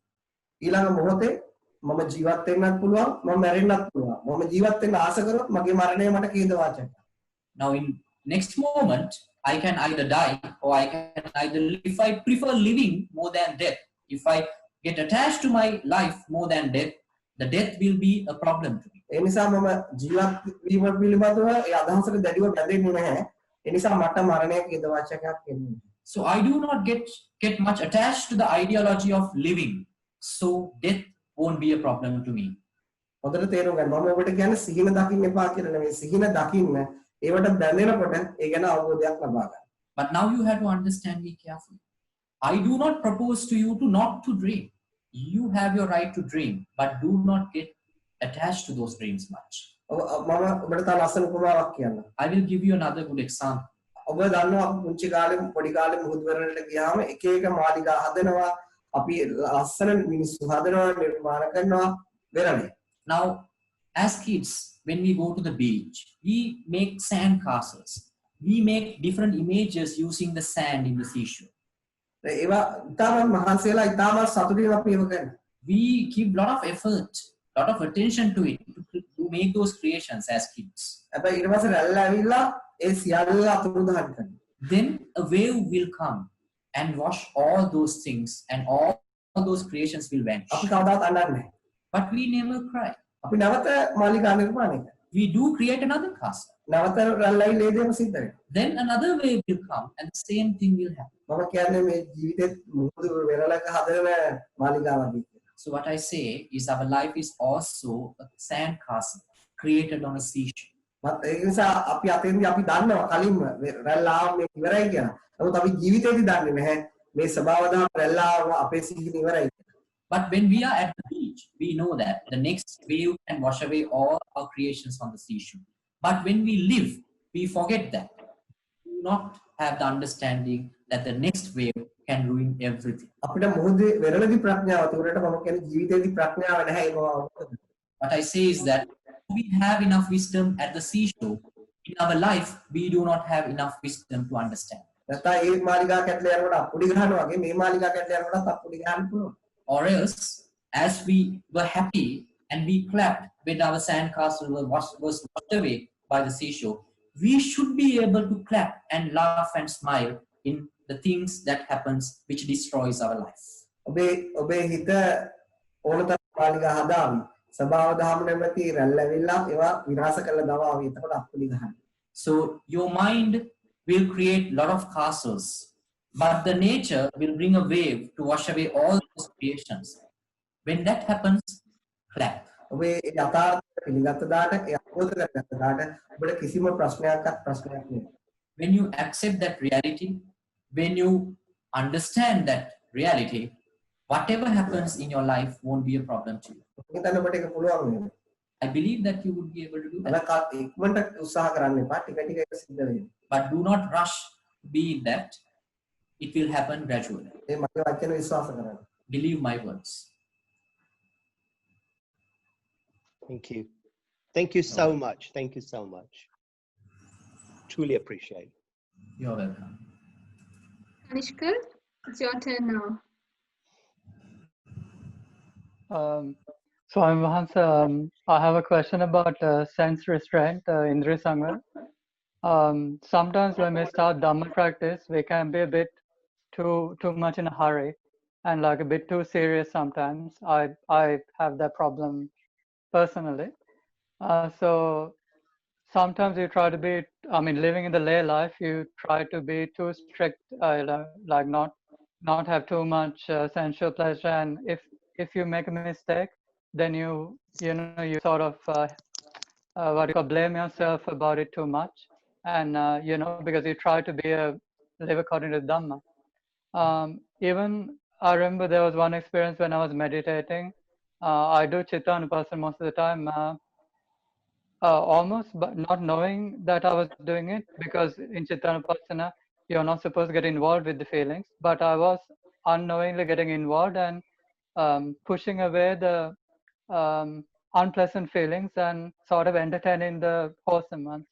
Now in next moment, I can either die or I can either live. If I prefer living more than death, if I get attached to my life more than death, the death will be a problem to me. So I do not get much attached to the ideology of living, so death won't be a problem to me. But now you have to understand me carefully. I do not propose to you to not to dream. You have your right to dream, but do not get attached to those dreams much. I will give you another good example. Now, as kids, when we go to the beach, we make sand castles. We make different images using the sand in the seashore. We give lot of effort, lot of attention to it to make those creations as kids. Then a wave will come and wash all those things, and all those creations will vanish. But we never cry. We do create another castle. Then another wave will come and the same thing will happen. So what I say is our life is also a sand castle created on a seashore. But when we are at the beach, we know that the next wave can wash away all our creations on the seashore. But when we live, we forget that. We do not have the understanding that the next wave can ruin everything. What I say is that we have enough wisdom at the seashore. In our life, we do not have enough wisdom to understand. Or else, as we were happy and we clapped when our sandcastle was washed away by the seashore, we should be able to clap and laugh and smile in the things that happens which destroys our life. So your mind will create a lot of castles, but the nature will bring a wave to wash away all those creations. When that happens, clap. When you accept that reality, when you understand that reality, whatever happens in your life won't be a problem to you. I believe that you would be able to do that. But do not rush to be in that. It will happen gradually. Believe my words. Thank you. Thank you so much. Thank you so much. Truly appreciate. You're welcome. Kanishkar, it's your turn now. So I have a question about sense restraint, Indri Sangha. Sometimes when we start Dhamma practice, we can be a bit too much in a hurry and like a bit too serious sometimes. I have that problem personally. So sometimes you try to be, I mean, living in the lay life, you try to be too strict, like not have too much sensual pleasure. And if you make a mistake, then you sort of blame yourself about it too much, and because you try to live according to Dhamma. Even I remember there was one experience when I was meditating. I do Chitta Anupassana most of the time, almost, but not knowing that I was doing it, because in Chitta Anupassana you're not supposed to get involved with the feelings, but I was unknowingly getting involved and pushing away the unpleasant feelings and sort of entertaining the wholesome ones.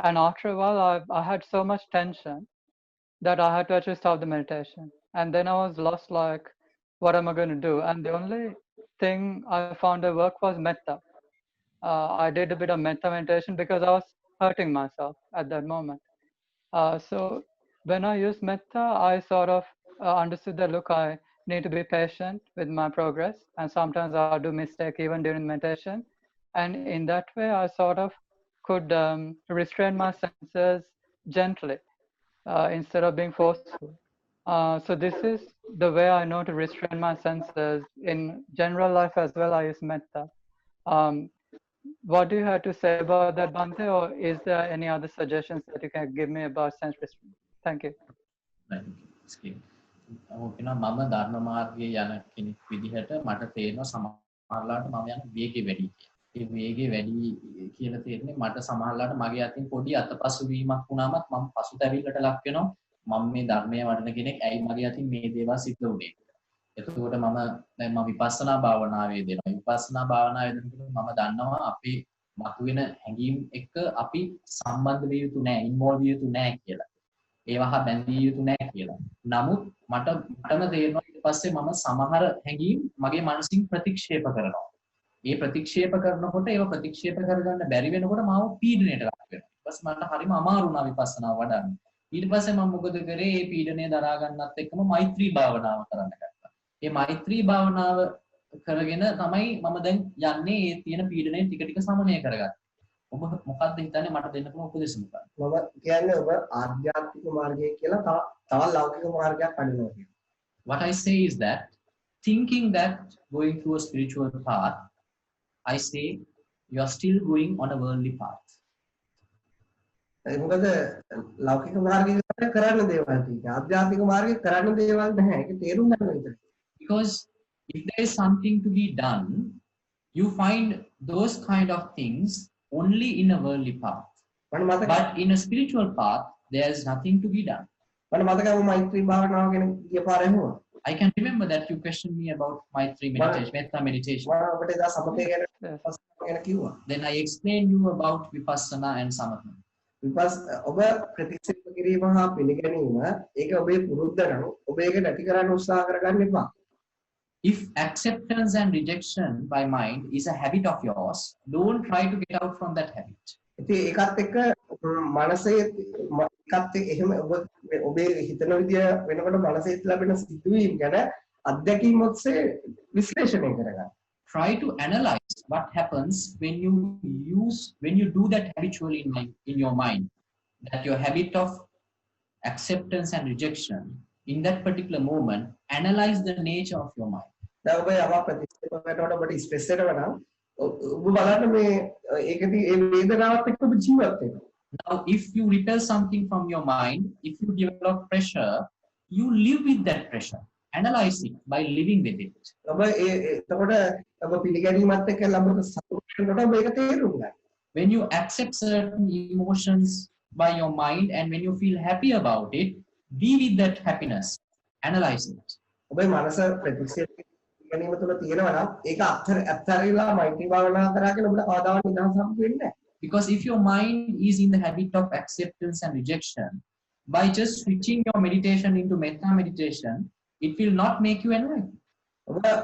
And after a while, I had so much tension that I had to actually stop the meditation. And then I was lost, like, what am I going to do? And the only thing I found that worked was metta. I did a bit of metta meditation because I was hurting myself at that moment. So when I used metta, I sort of understood that, look, I need to be patient with my progress, and sometimes I'll do mistake even during meditation, and in that way I sort of could restrain my senses gently instead of being forceful. So this is the way I know to restrain my senses in general life as well. I use metta. What do you have to say about that, Bhante, or is there any other suggestions that you can give me about sense restraint? Thank you. මම ධර්ම මාර්ගයේ යන කෙනෙක් විදිහට මට තේරෙනවා සමහරලාට මම යන වේගය වැඩි කියලා. ඒ වේගය වැඩි කියලා තේරෙන්නේ මට සමහරලාට මගේ අතින් පොඩි අතපසු වීමක් වුණාමත් මම පසුතැවිල්ලට ලක් වෙනවා. මම මේ ධර්මයේ වඩන කෙනෙක් ඇයි මගේ අතින් මේ දේවල් සිද්ධ වුනේ කියලා. එතකොට මම දැන් මම විපස්සනා භාවනාවේ දෙනවා. විපස්සනා භාවනාවේ දෙනකොට මම දන්නවා අපි මතුවෙන හැඟීම් එක්ක අපි සම්බන්ධ වෙ යුතු නැහැ, ඉන්වෝල්ව් වෙ යුතු නැහැ කියලා. ඒවා බැඳිය යුතු නැහැ කියලා. නමුත් මටම තේරෙනවා ඊට පස්සේ මම සමහර හැඟීම් මගේ මනසින් ප්‍රතික්ෂේප කරනවා. ඒ ප්‍රතික්ෂේප කරනකොට ඒව ප්‍රතික්ෂේප කරගන්න බැරි වෙනකොට මාව පීඩණයට ලක් වෙනවා. ඊට පස්සේ මට හරිම අමාරු වුණා විපස්සනා වඩන්න. ඊට පස්සේ මම මොකද කරේ? මේ පීඩණය දරා ගන්නත් එක්කම මෛත්‍රී භාවනාව කරන්න ගත්තා. මේ මෛත්‍රී භාවනාව කරගෙන තමයි මම දැන් යන්නේ මේ තියෙන පීඩණය ටික ටික සමනය කරගන්න. ඔබ මොකක්ද හිතන්නේ මට දෙන්න පුළුවන් උපදෙස් මොකක්ද? මම කියන්නේ ඔබ ආධ්‍යාත්මික මාර්ගය කියලා තව ලෞකික මාර්ගයක් අඩනවා කියනවා. What I say is that thinking that going through a spiritual path, I say you are still going on a worldly path. මොකද ලෞකික මාර්ගය කරන්න දේවල් තියෙනවා. ආධ්‍යාත්මික මාර්ගය කරන්න දේවල් නැහැ. ඒක තේරුම් ගන්න විතරයි. Because if there is something to be done, you find those kind of things only in a worldly path. But in a spiritual path, there is nothing to be done. I can remember that you questioned me about Maitri meditation, Metta meditation. Then I explained you about Vipassana and Samatha. If acceptance and rejection by mind is a habit of yours, don't try to get out from that habit. Try to analyze what happens when you do that habitually in your mind. That your habit of acceptance and rejection, in that particular moment, analyze the nature of your mind. Now, if you repel something from your mind, if you develop pressure, you live with that pressure. Analyze it by living with it. When you accept certain emotions by your mind and when you feel happy about it, be with that happiness. Analyze it. Because if your mind is in the habit of acceptance and rejection, by just switching your meditation into metta meditation, it will not make you enlightened. Because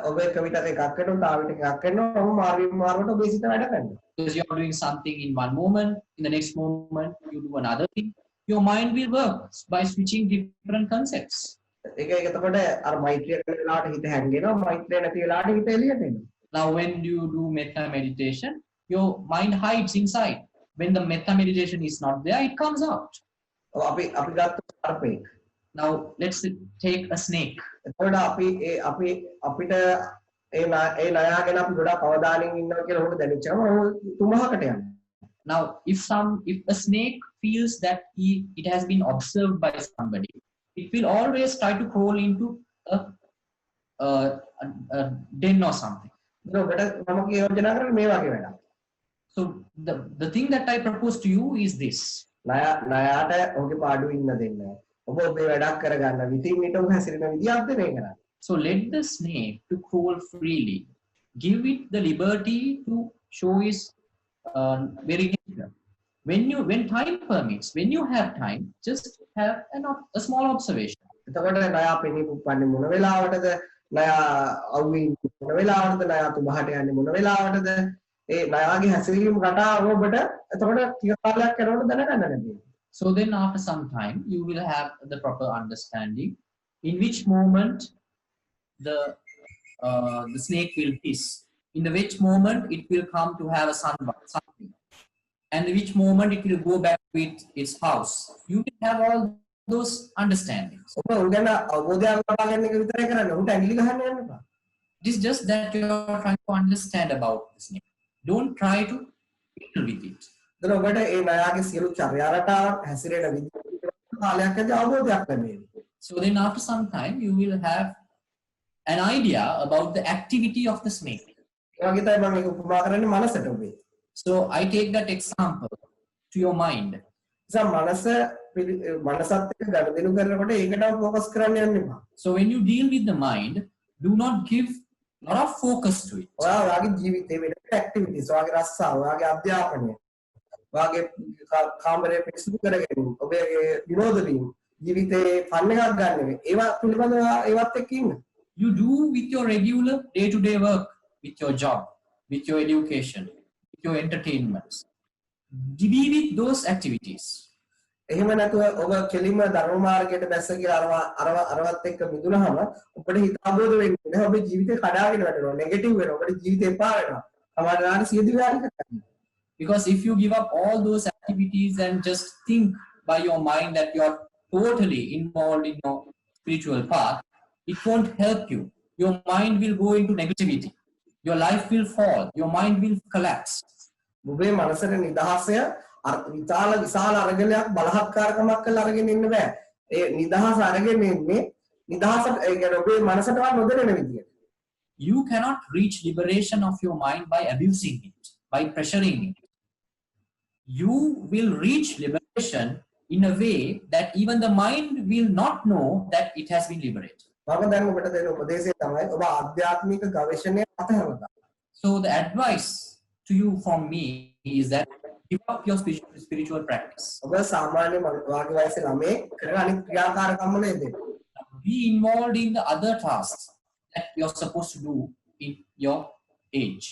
you are doing something in one moment, in the next moment you do another thing. Your mind will work by switching different concepts. Now, when you do metta meditation, your mind hides inside. When the metta meditation is not there, it comes out. Now, let's take a snake. Now, if a snake feels that it has been observed by somebody, it will always try to crawl into a den or something. So the thing that I propose to you is this. So let the snake to crawl freely. Give it the liberty to show its very nature. When time permits, when you have time, just have a small observation. So then after some time, you will have the proper understanding in which moment the snake will hiss, in which moment it will come to have a sunbath, and in which moment it will go back to its house. You will have all those understandings. It is just that you are trying to understand about the snake. Don't try to deal with it. So then after some time, you will have an idea about the activity of the snake. So I take that example to your mind. So when you deal with the mind, do not give a lot of focus to it. You do with your regular day-to-day work, with your job, with your education, with your entertainments. Be with those activities. එහෙම නැතුව ඔබ කෙලින්ම ධර්ම මාර්ගයට බැස්ස කියලා අරවත් එක්ක මිදුනහම ඔබට හිත ආબોධ වෙන්නේ නැහැ. ඔබේ ජීවිතේ කඩාගෙන වැටෙනවා. නෙගටිව් වෙනවා. ඔබට ජීවිතේ එපා වෙනවා. සමහරවිට සියදු විහාරික කරනවා. Because if you give up all those activities and just think by your mind that you are totally involved in your spiritual path, it won't help you. Your mind will go into negativity. Your life will fall. Your mind will collapse. ඔබේ මනසට නිදහසය විශාල අරගලයක් බලහත්කාරකමක් කරලා අරගෙන ඉන්න බෑ. ඒ නිදහස අරගෙන ඉන්නේ නිදහසට ඒ කියන්නේ ඔබේ මනසටවත් නොදැනෙන විදියට. You cannot reach liberation of your mind by abusing it, by pressuring it. You will reach liberation in a way that even the mind will not know that it has been liberated. මම දැන් ඔබට දෙන උපදේශය තමයි ඔබ ආධ්‍යාත්මික ගවේෂණය අතහැරලා. So the advice to you from me is that give up your spiritual practice. Be involved in the other tasks that you are supposed to do in your age.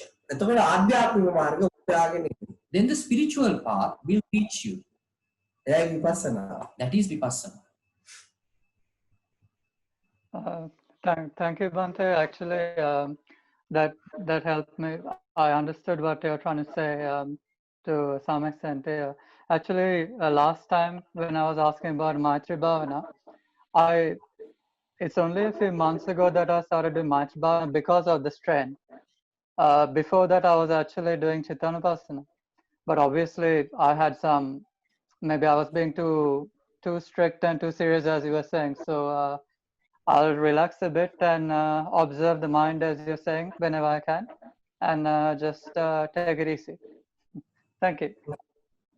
Then the spiritual path will reach you. That is vipassana. Thank you, Bhante. Actually, that helped me. I understood what you're trying to say to some extent. Actually, last time when I was asking about Maitri Bhavana, it's only a few months ago that I started doing Maitri Bhavana because of the strain. Before that, I was actually doing Chittanupassana. But obviously, I had maybe I was being too strict and too serious, as you were saying. So I'll relax a bit and observe the mind, as you're saying, whenever I can, and just take it easy. Thank you.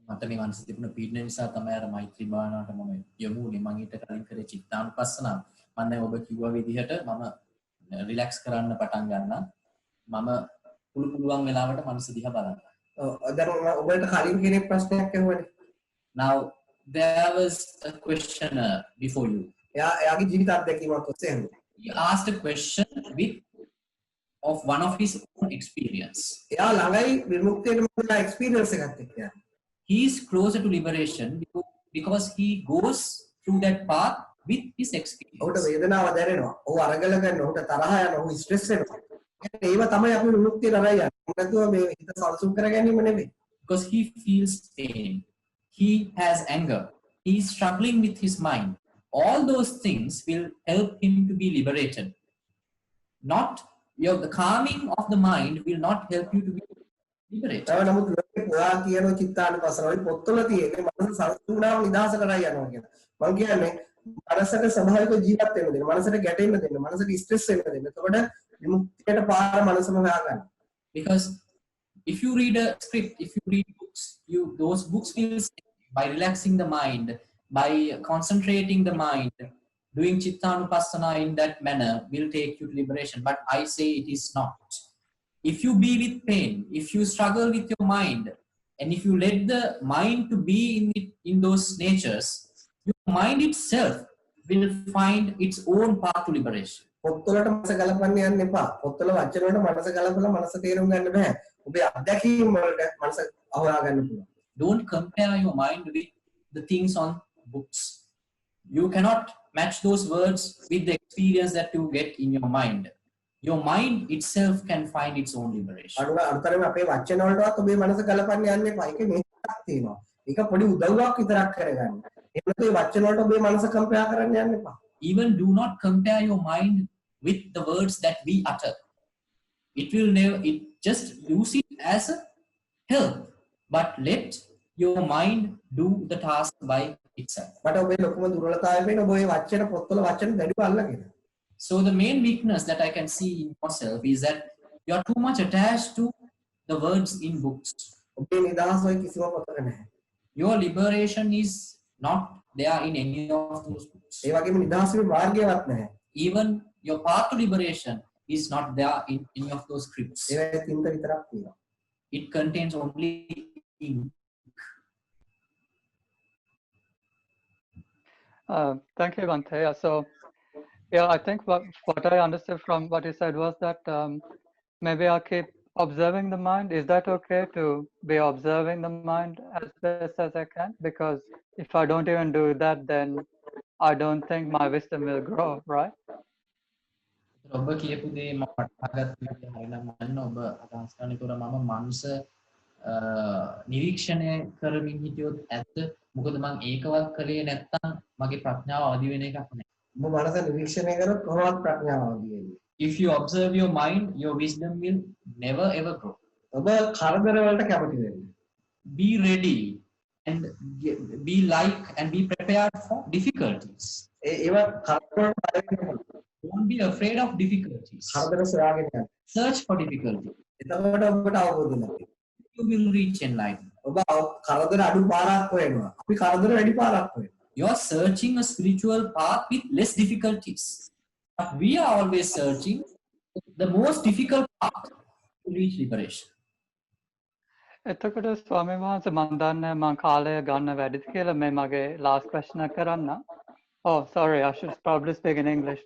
මට මේ මනස තිබුණ පීඩන නිසා තමයි අර මෛත්‍රී භාවනාවට මම යමු උනේ. මම ඊට කලින් කරේ චිත්තානුපස්සනාව. මම දැන් ඔබ කිව්වා විදිහට මම රිලැක්ස් කරන්න පටන් ගන්නවා. මම පුළුවන් වෙලාවට මනස දිහා බලන්න. දැන් ඔබට කලින් කෙනෙක් ප්‍රශ්නයක් අහුවනේ. Now there was a questioner before you. එයාගේ ජීවිත අත්දැකීමක් ඔස්සේ අහුවා. He asked a question with of one of his own experience. He is closer to liberation because he goes through that path with his experience. Because he feels pain, he has anger, he is struggling with his mind. All those things will help him to be liberated. Not the calming of the mind will not help you to be liberated. Because if you read a script, if you read books, those books will say, by relaxing the mind, by concentrating the mind, doing chittanupassana in that manner will take you to liberation. But I say it is not. If you be with pain, if you struggle with your mind, and if you let the mind to be in those natures, your mind itself will find its own path to liberation. Don't compare your mind with the things on books. You cannot match those words with the experience that you get in your mind. Your mind itself can find its own liberation. Even do not compare your mind with the words that we utter. It will never, just use it as a help, but let your mind do the task by itself. So the main weakness that I can see in yourself is that you are too much attached to the words in books. Your liberation is not there in any of those books. Even your path to liberation is not there in any of those scripts. It contains only ink. Thank you, Bhante. So, yeah, I think what I understood from what you said was that maybe I'll keep observing the mind. Is that okay to be observing the mind as best as I can? Because if I don't even do that, then I don't think my wisdom will grow, right? ඔබ කියපු දේ මම වටහාගත්ත විදිහ හරිනම් මම ඔබ අදහස් කරනකොට මම මනස නිරීක්ෂණය කරමින් හිටියොත් ඇත්ත මොකද මම ඒකවත් කලේ නැත්තම් මගේ ප්‍රඥාව අවදි වෙන එකක් නෑ. ඔබ මනස නිරීක්ෂණය කරොත් කොහොමවත් ප්‍රඥාව අවදි වෙන්නේ. If you observe your mind, your wisdom will never ever grow. ඔබ කරදර වලට කැමති වෙන්න. Be ready and be like and be prepared for difficulties. ඒවා කරදර වලට don't be afraid of difficulties. Search for difficulty. You will reach enlightenment. You are searching a spiritual path with less difficulties. But we are always searching the most difficult path to reach liberation. එතකොට ස්වාමීන් වහන්සේ මම දන්නේ මම කාලය ගන්න වැඩිද කියලා මේ මගේ last question එක කරන්න. Oh, sorry, I should probably speak in English.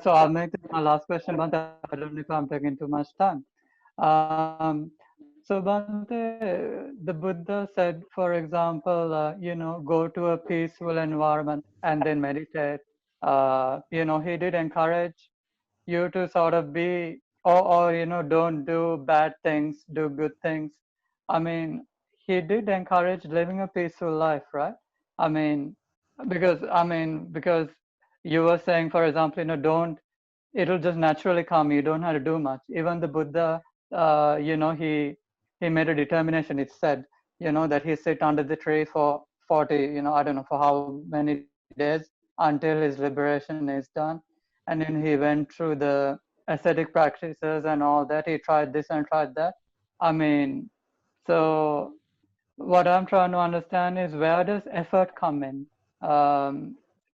So I'll make this my last question, but I don't know if I'm taking too much time. So Bhante, the Buddha said, for example, go to a peaceful environment and then meditate. He did encourage you to sort of be, or don't do bad things, do good things. I mean, he did encourage living a peaceful life, right? I mean, because you were saying, for example, it'll just naturally come. You don't have to do much. Even the Buddha, he made a determination. It said, that he sit under the tree for 40, I don't know for how many days until his liberation is done. And then he went through the ascetic practices and all that. He tried this and tried that. I mean, so what I'm trying to understand is where does effort come in?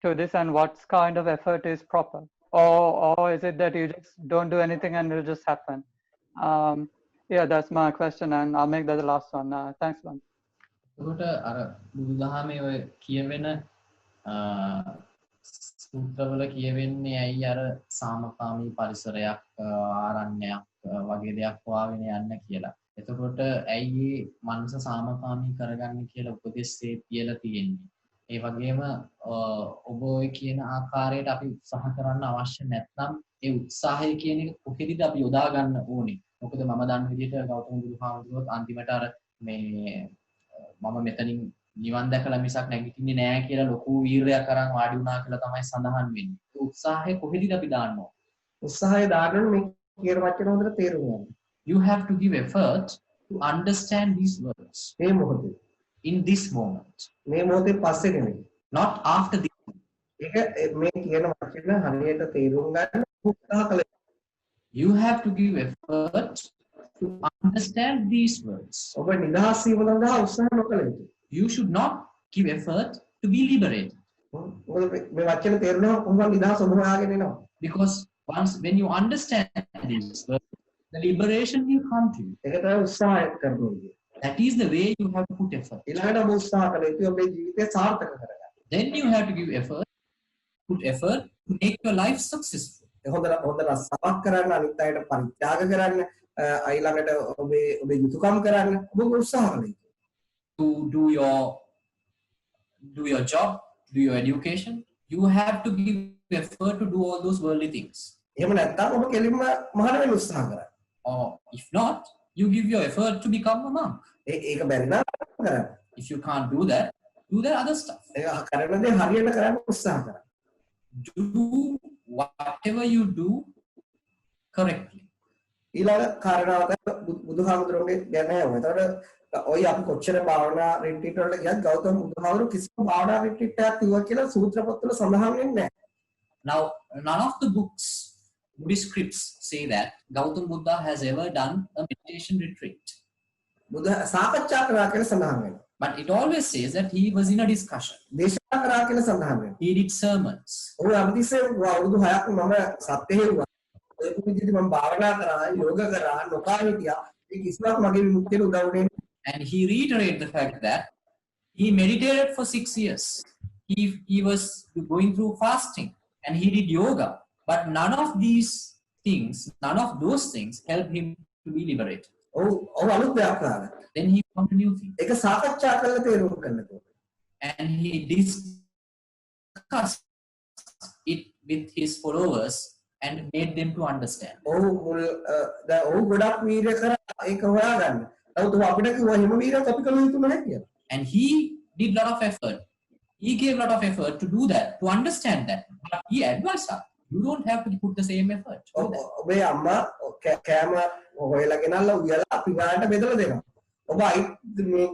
To this, and what kind of effort is proper, or is it that you just don't do anything and it'll just happen? Yeah, that's my question, and I'll make that the last one. Thanks, man. එතකොට අර බුදුදහමේ ඔය කියවෙන සූත්‍රවල කියවෙන්නේ ඇයි අර සාමකාමී පරිසරයක් ආරණ්‍යයක් වගේ දෙයක් හොයාගෙන යන්න කියලා. එතකොට ඇයි මනස සාමකාමී කරගන්න කියලා උපදෙස් කියලා තියෙන්නේ. ඒ වගේම ඔබ ඔය කියන ආකාරයට අපි උත්සාහ කරන්න අවශ්‍ය නැත්නම් ඒ උත්සාහය කියන එක කොහෙදද අපි යොදා ගන්න ඕනේ. මොකද මම දන්න විදිහට ගෞතම බුදුහාමුදුරුවෝ අන්තිමට අර මේ මම මෙතනින් නිවන් දැකලා මිසක් නැගිටින්නේ නැහැ කියලා ලොකු වීරයක් අරන් වාඩි වුණා කියලා තමයි සඳහන් වෙන්නේ. ඒ උත්සාහය කොහෙදද අපි දාන්න ඕනේ? උත්සාහය දාන්න මේ කියන වචන හොඳට තේරුම් ගන්න. You have to give effort to understand these words. මේ මොහොතේ. In this moment. මේ මොහොතේ පස්සේ නෙමෙයි. Not after this. ඒක මේ කියන වචන හරියට තේරුම් ගන්න උත්සාහ කළ. You have to give effort to understand these words. ඔබ නිදහස් වීම සඳහා උත්සාහ නොකළ යුතුයි. You should not give effort to be liberated. මේ වචන තේරුණා කොහොමද නිදහස ඔබ හොයාගෙන එනවා. Because once when you understand these words, the liberation will come to you. ඒක තමයි උත්සාහය කරන්නේ. That is the way you have to put effort. ඊළඟට ඔබ උත්සාහ කළ යුතුයි ඔබේ ජීවිතය සාර්ථක කරගන්න. Then you have to give effort, put effort to make your life successful. හොඳට සමත් කරන්න අනිත් අයට පරිත්‍යාග කරන්න ඊළඟට ඔබේ යුතුයකම් කරන්න ඔබ උත්සාහ කළ යුතුයි. To do your job, do your education, you have to give effort to do all those worldly things. එහෙම නැත්නම් ඔබ කෙලින්ම මහාන වෙන්න උත්සාහ කරන්න. Or if not, you give your effort to become a monk. ඒක බැරි නම් කරන්න. If you can't do that, do the other stuff. ඒක කරන දේ හරියට කරන්න උත්සාහ කරන්න. Do whatever you do correctly. ඊළඟ කාරණාව තමයි බුදුහාමුදුරන්ගේ ගැන එතකොට ඔය අපි කොච්චර භාවනා රිට්‍රීට් වලට ගියත් ගෞතම බුදුහාමුදුරුවෝ කිසිම භාවනා රිට්‍රීට් එකක් තියුවා කියලා සූත්‍ර පොත්වල සඳහන් වෙන්නේ නැහැ. Now none of the books, Buddhist scripts say that Gautam Buddha has ever done a meditation retreat. බුද්ධ සාකච්ඡා කරා කියලා සඳහන් වෙනවා. But it always says that he was in a discussion. දේශනා කරා කියලා සඳහන් වෙනවා. He did sermons. ඔය අම්දිසේ අවුරුදු 6ක් මම සත්‍ය හේවුවා. ඒ විදිහට මම භාවනා කරා, යෝග කරා, නොකා හිටියා. ඒ කිසිවක් මගේ විමුක්තියට උදව් වෙන්නේ. And he reiterated the fact that he meditated for 6 years. He was going through fasting and he did yoga. But none of those things helped him to be liberated. Then he found a new thing. And he discussed it with his followers and made them to understand. And he did a lot of effort. He gave a lot of effort to do that, to understand that. But he advised us, you don't have to put the same effort. ඔබ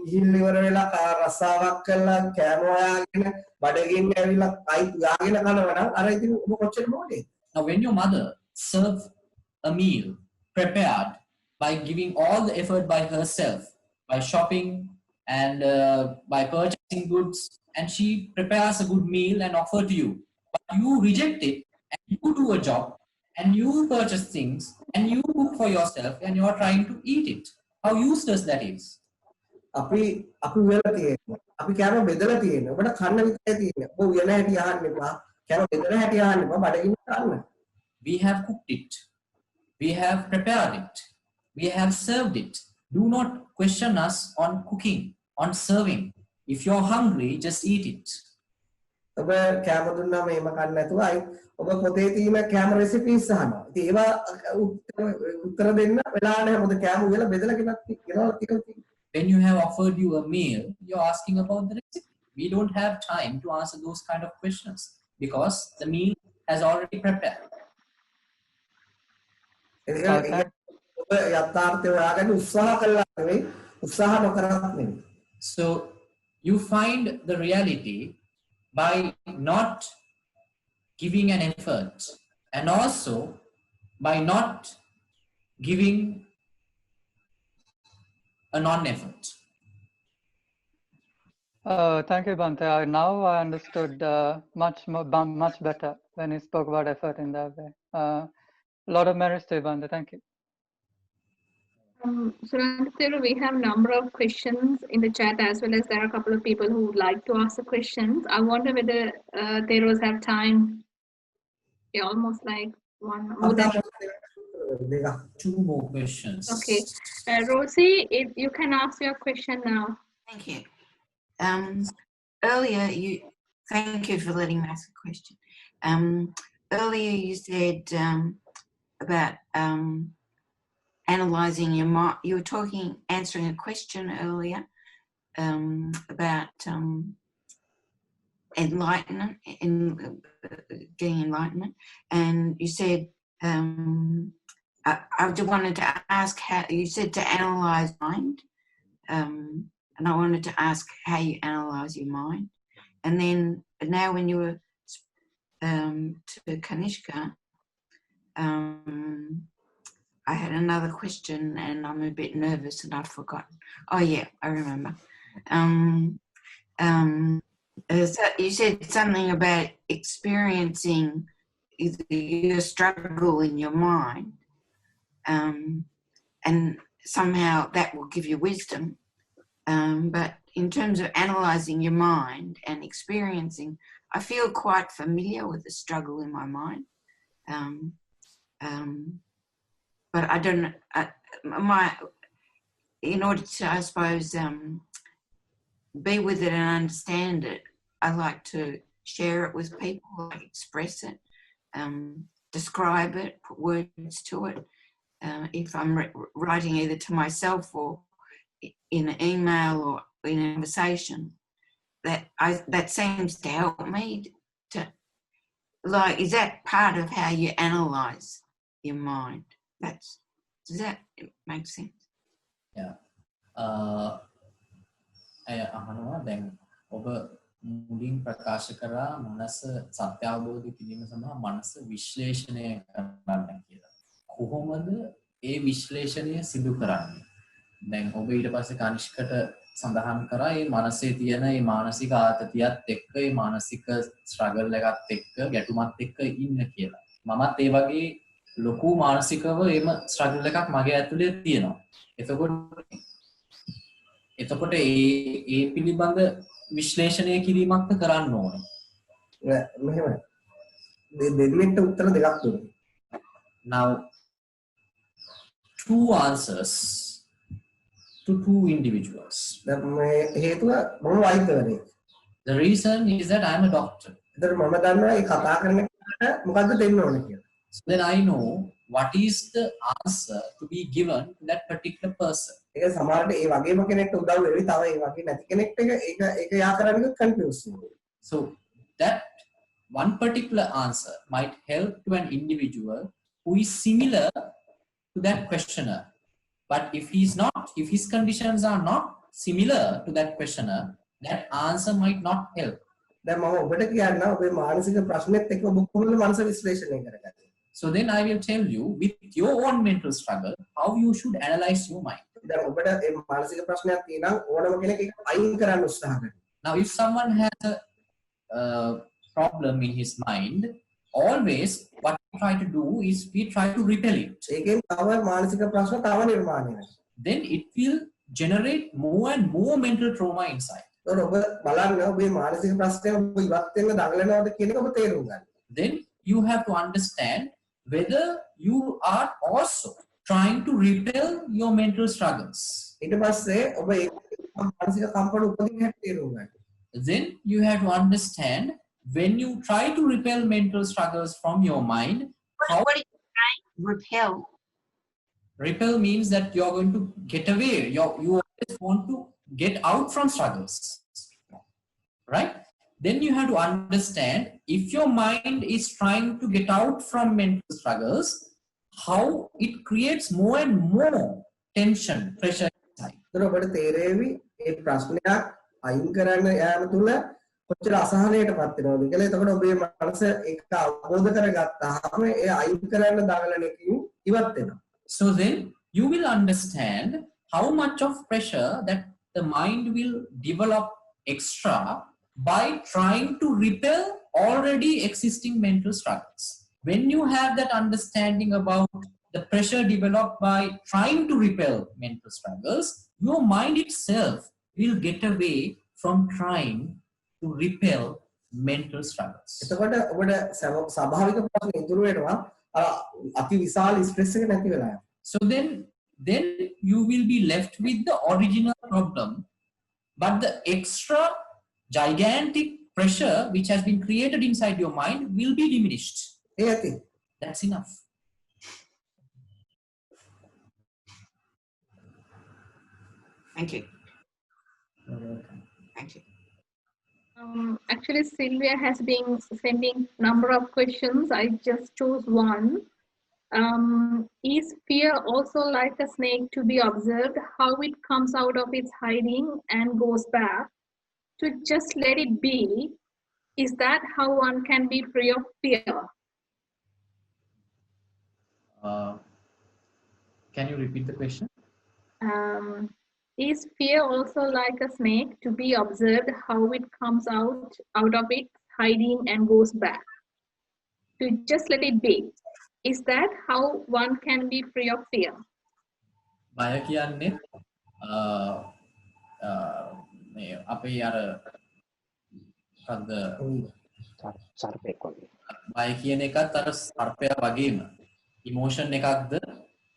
ගිහින් ඉවර වෙලා රස්සාවක් කරලා කෑම හොයාගෙන බඩගින්න ඇවිල්ලා අයිත් යාගෙන කනවා නම් අර ඉතින් ඔබ කොච්චර මොකද? Now when your mother served a meal prepared by giving all the effort by herself, by shopping and by purchasing goods, and she prepares a good meal and offer to you, but you reject it and you do a job and you purchase things and you cook for yourself and you are trying to eat it. How useless that is. අපි වෙලා තියෙනවා. අපි කෑම බෙදලා තියෙනවා. ඔබට කන්න විතරයි තියෙන්නේ. ඔබ වෙන හැටි අහන්න එපා. කෑම බෙදලා හැටි අහන්න එපා. බඩගින්න කන්න. We have cooked it. We have prepared it. We have served it. Do not question us on cooking, on serving. If you're hungry, just eat it. ඔබ කෑම දුන්නාම එහෙම කන්න නැතුව අයි ඔබ පොතේ තියෙන කෑම රෙසිපීස් අහනවා. ඉතින් ඒවා උත්තර දෙන්න වෙලා නැහැ. මොකද කෑම උයලා බෙදලා ගෙනත් තියෙනවා. When you have offered you a meal, you're asking about the recipe. We don't have time to answer those kind of questions because the meal has already prepared. So you find the reality by not giving an effort and also by not giving a non-effort. Thank you, Bhante. Now I understood much better when you spoke about effort in that way. A lot of merits to you, Bhante. Thank you. Surendra, we have a number of questions in the chat, as well as there are a couple of people who would like to ask the questions. I wonder whether Theros have time. Yeah, almost like one more than. There are 2 more questions. Okay. Rosie, you can ask your question now. Thank you. Earlier, thank you for letting me ask a question. Earlier you said about analyzing your mind. You were answering a question earlier about enlightenment, getting enlightenment, and you said I just wanted to ask how you said to analyze mind, and I wanted to ask how you analyze your mind, and then now when you were to Kanishka, I had another question and I'm a bit nervous and I've forgotten. Oh yeah, I remember. So you said something about experiencing your struggle in your mind, and somehow that will give you wisdom. But in terms of analysing your mind and experiencing, I feel quite familiar with the struggle in my mind. But I don't, in order to, I suppose, be with it and understand it, I like to share it with people, like express it, describe it, put words to it. If I'm writing either to myself or in an email or in a conversation, that seems to help me to, like, is that part of how you analyse your mind? Does that make sense? Yeah. අහනවා දැන් ඔබ මුලින් ප්‍රකාශ කරා මනස සත්‍ය අවබෝධ කිරීම සඳහා මනස විශ්ලේෂණය කරන්න කියලා. කොහොමද ඒ විශ්ලේෂණය සිදු කරන්නේ? දැන් ඔබ ඊට පස්සේ කනිෂ්කට සඳහන් කරා මේ මනසේ තියෙන මේ මානසික ආතතියත් එක්ක මේ මානසික ස්ට්‍රගල් එකත් එක්ක ගැටුමත් එක්ක ඉන්න කියලා. මමත් ඒ වගේ ලොකු මානසිකව එම ස්ට්‍රගල් එකක් මගේ ඇතුලේ තියෙනවා. එතකොට ඒ පිළිබඳ විශ්ලේෂණය කිරීමක් කරන්න ඕනේ. මෙහෙමයි. දෙන්නෙක්ට උත්තර දෙකක් දුන්නා. Now 2 answers to 2 individuals. හේතුව මම වෛද්‍යවරයෙක්. The reason is that I am a doctor. ඒතර මම දන්නවා මේ කතා කරන එකට මොකද්ද දෙන්න ඕනේ කියලා. So then I know what is the answer to be given to that particular person. ඒක සමහරට ඒ වගේම කෙනෙක්ට උදව් වෙවි තව ඒ වගේ නැති කෙනෙක්ට ඒක යා කරන්නේ කන්ෆියුස් වෙනවා. So that one particular answer might help to an individual who is similar to that questioner. But if he's not, if his conditions are not similar to that questioner, that answer might not help. දැන් මම ඔබට කියන්න ඔබේ මානසික ප්‍රශ්නෙත් එක්ක ඔබ කොහොමද මනස විශ්ලේෂණය කරගන්නේ? So then I will tell you with your own mental struggle how you should analyze your mind. දැන් ඔබට මේ මානසික ප්‍රශ්නයක් තියෙනවා ඕනම කෙනෙක් ඒක අයින් කරන්න උත්සාහ කරනවා. Now if someone has a problem in his mind, always what we try to do is we try to repel it. ඒකෙන් තව මානසික ප්‍රශ්න තව නිර්මාණය වෙනවා. Then it will generate more and more mental trauma inside. ඔබ බලන්න ඔබේ මානසික ප්‍රශ්නය ඔබ ඉවත් වෙන්න දඟලනවද කියන එක ඔබ තේරුම් ගන්න. Then you have to understand whether you are also trying to repel your mental struggles. ඊට පස්සේ ඔබ ඒ මානසික කම්පන උපදින හැටි තේරුම් ගන්න. Then you have to understand when you try to repel mental struggles from your mind. What is repel? Repel means that you are going to get away. You always want to get out from struggles, right? Then you have to understand if your mind is trying to get out from mental struggles, how it creates more and more tension, pressure inside. So ඔබට තේරෙවි මේ ප්‍රශ්නයක් අයින් කරන්න යාම තුල කොච්චර අසහනයටපත් වෙනවද කියලා. එතකොට ඔබේ මනස ඒක අවබෝධ කරගත්තාම ඒ අයින් කරන්න දඟලන එකකින් ඉවත් වෙනවා. So then you will understand how much of pressure that the mind will develop extra by trying to repel already existing mental struggles. When you have that understanding about the pressure developed by trying to repel mental struggles, your mind itself will get away from trying to repel mental struggles. So then you will be left with the original problem, but the extra gigantic pressure which has been created inside your mind will be diminished. That's enough. Thank you. Thank you. Actually, Sylvia has been sending number of questions. I just chose one. Is fear also like a snake to be observed, how it comes out of its hiding and goes back? To just let it be, is that how one can be free of fear? Can you repeat the question? Is fear also like a snake to be observed, how it comes out of its hiding and goes back? To just let it be. Is that how one can be free of fear? බය කියන්නේ අපේ අර මොකද්ද සර්පෙක් වගේ. බය කියන එකත් අර සර්පයා වගේම ඉමෝෂන් එකක්ද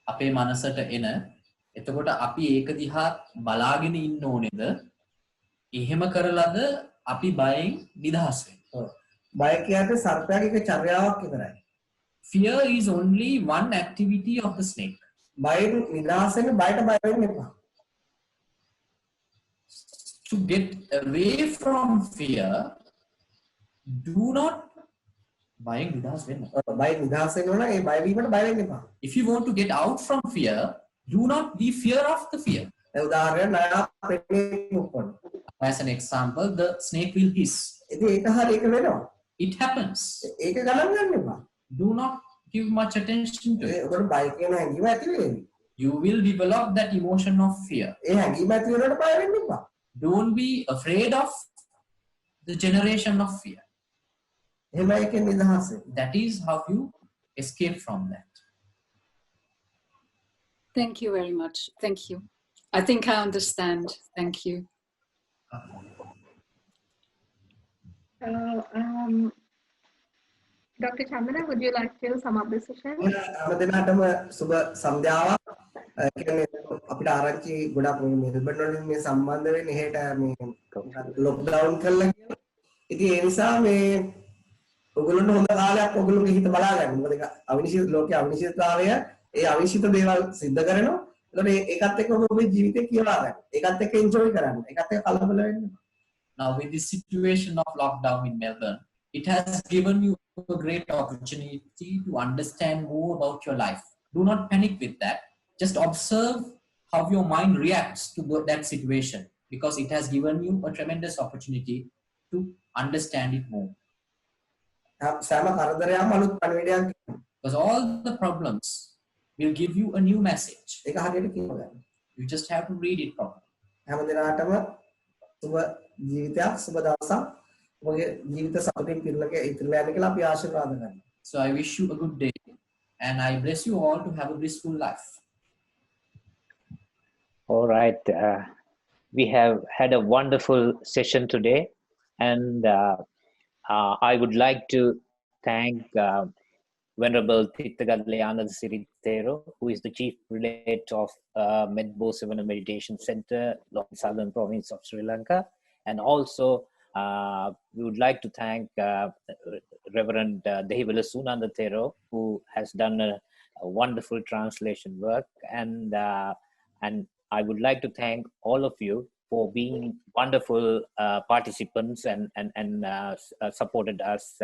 අපේ මනසට එන. එතකොට අපි ඒක දිහා බලාගෙන ඉන්න ඕනේද? එහෙම කරලාද අපි බයෙන් නිදහස් වෙන්නේ? බය කියන්නේ සර්පයාගේ එක චර්යාවක් විතරයි. Fear is only one activity of the snake. බයෙන් නිදහස් වෙන්න බයට බය වෙන්න එපා. To get away from fear, do not බයෙන් නිදහස් වෙන්න. බයෙන් නිදහස් වෙන්න ඕන ඒ බය වීමට බය වෙන්න එපා. If you want to get out from fear, do not be fear of the fear. උදාහරණයක් නයා ප්‍රේමේ මුප්පන. As an example, the snake will hiss. ඉතින් ඒක හරිය ඒක වෙනවා. It happens. ඒක ගණන් ගන්න එපා. Do not give much attention to it. ඒකට බය කියන හැඟීම ඇති වෙන්නේ. You will develop that emotion of fear. ඒ හැඟීම ඇති වෙනකොට බය වෙන්න එපා. Don't be afraid of the generation of fear. එහෙම එකෙන් නිදහස් වෙන්න. That is how you escape from that. Thank you very much. Thank you. I think I understand. Thank you. Dr. Chandana, would you like to sum up the session? හැමදෙනාටම සුබ සන්ධ්‍යාවක්. කියන්නේ අපිට ආරංචි ගොඩක් Melbourne වලින් මේ සම්බන්ධ වෙන්නේ එහෙට මේ ලොක්ඩවුන් කරලා කියලා. ඉතින් ඒ නිසා මේ ඔයගොල්ලන්ට හොඳ කාලයක් ඔයගොල්ලෝගේ හිත බලා ගන්න. මොකද ඒක අවිනිශ්චිත ලෝකයේ අවිනිශ්චිතතාවය ඒ අවිනිශ්චිත දේවල් සිද්ධ කරනවා. ඒකට ඒකත් එක්ක ඔබේ ජීවිතේ කියලා ගන්න. ඒකත් එක්ක එන්ජොයි කරන්න. ඒකත් එක්ක කලබල වෙන්න. Now with this situation of lockdown in Melbourne, it has given you a great opportunity to understand more about your life. Do not panic with that. Just observe how your mind reacts to that situation, because it has given you a tremendous opportunity to understand it more. Because all the problems will give you a new message. You just have to read it properly. So I wish you a good day, and I bless you all to have a blissful life. All right. We have had a wonderful session today, and I would like to thank Venerable Thiththagalle Anandasiri Thero, who is the Chief Prelate of Medbo Sevana Meditation Center, Southern Province of Sri Lanka. And also, we would like to thank Reverend Thiththagalle Anandasiri Thero, who has done a wonderful translation work. And I would like to thank all of you for being wonderful participants and supported us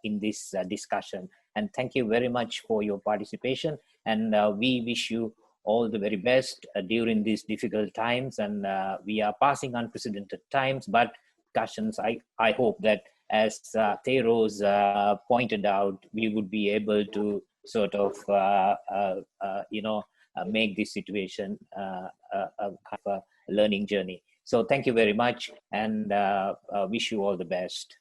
in this discussion. And thank you very much for your participation. And we wish you all the very best during these difficult times. And we are passing unprecedented times, but discussions, I hope that as Thero's pointed out, we would be able to sort of, make this situation a learning journey. So thank you very much, and wish you all the best.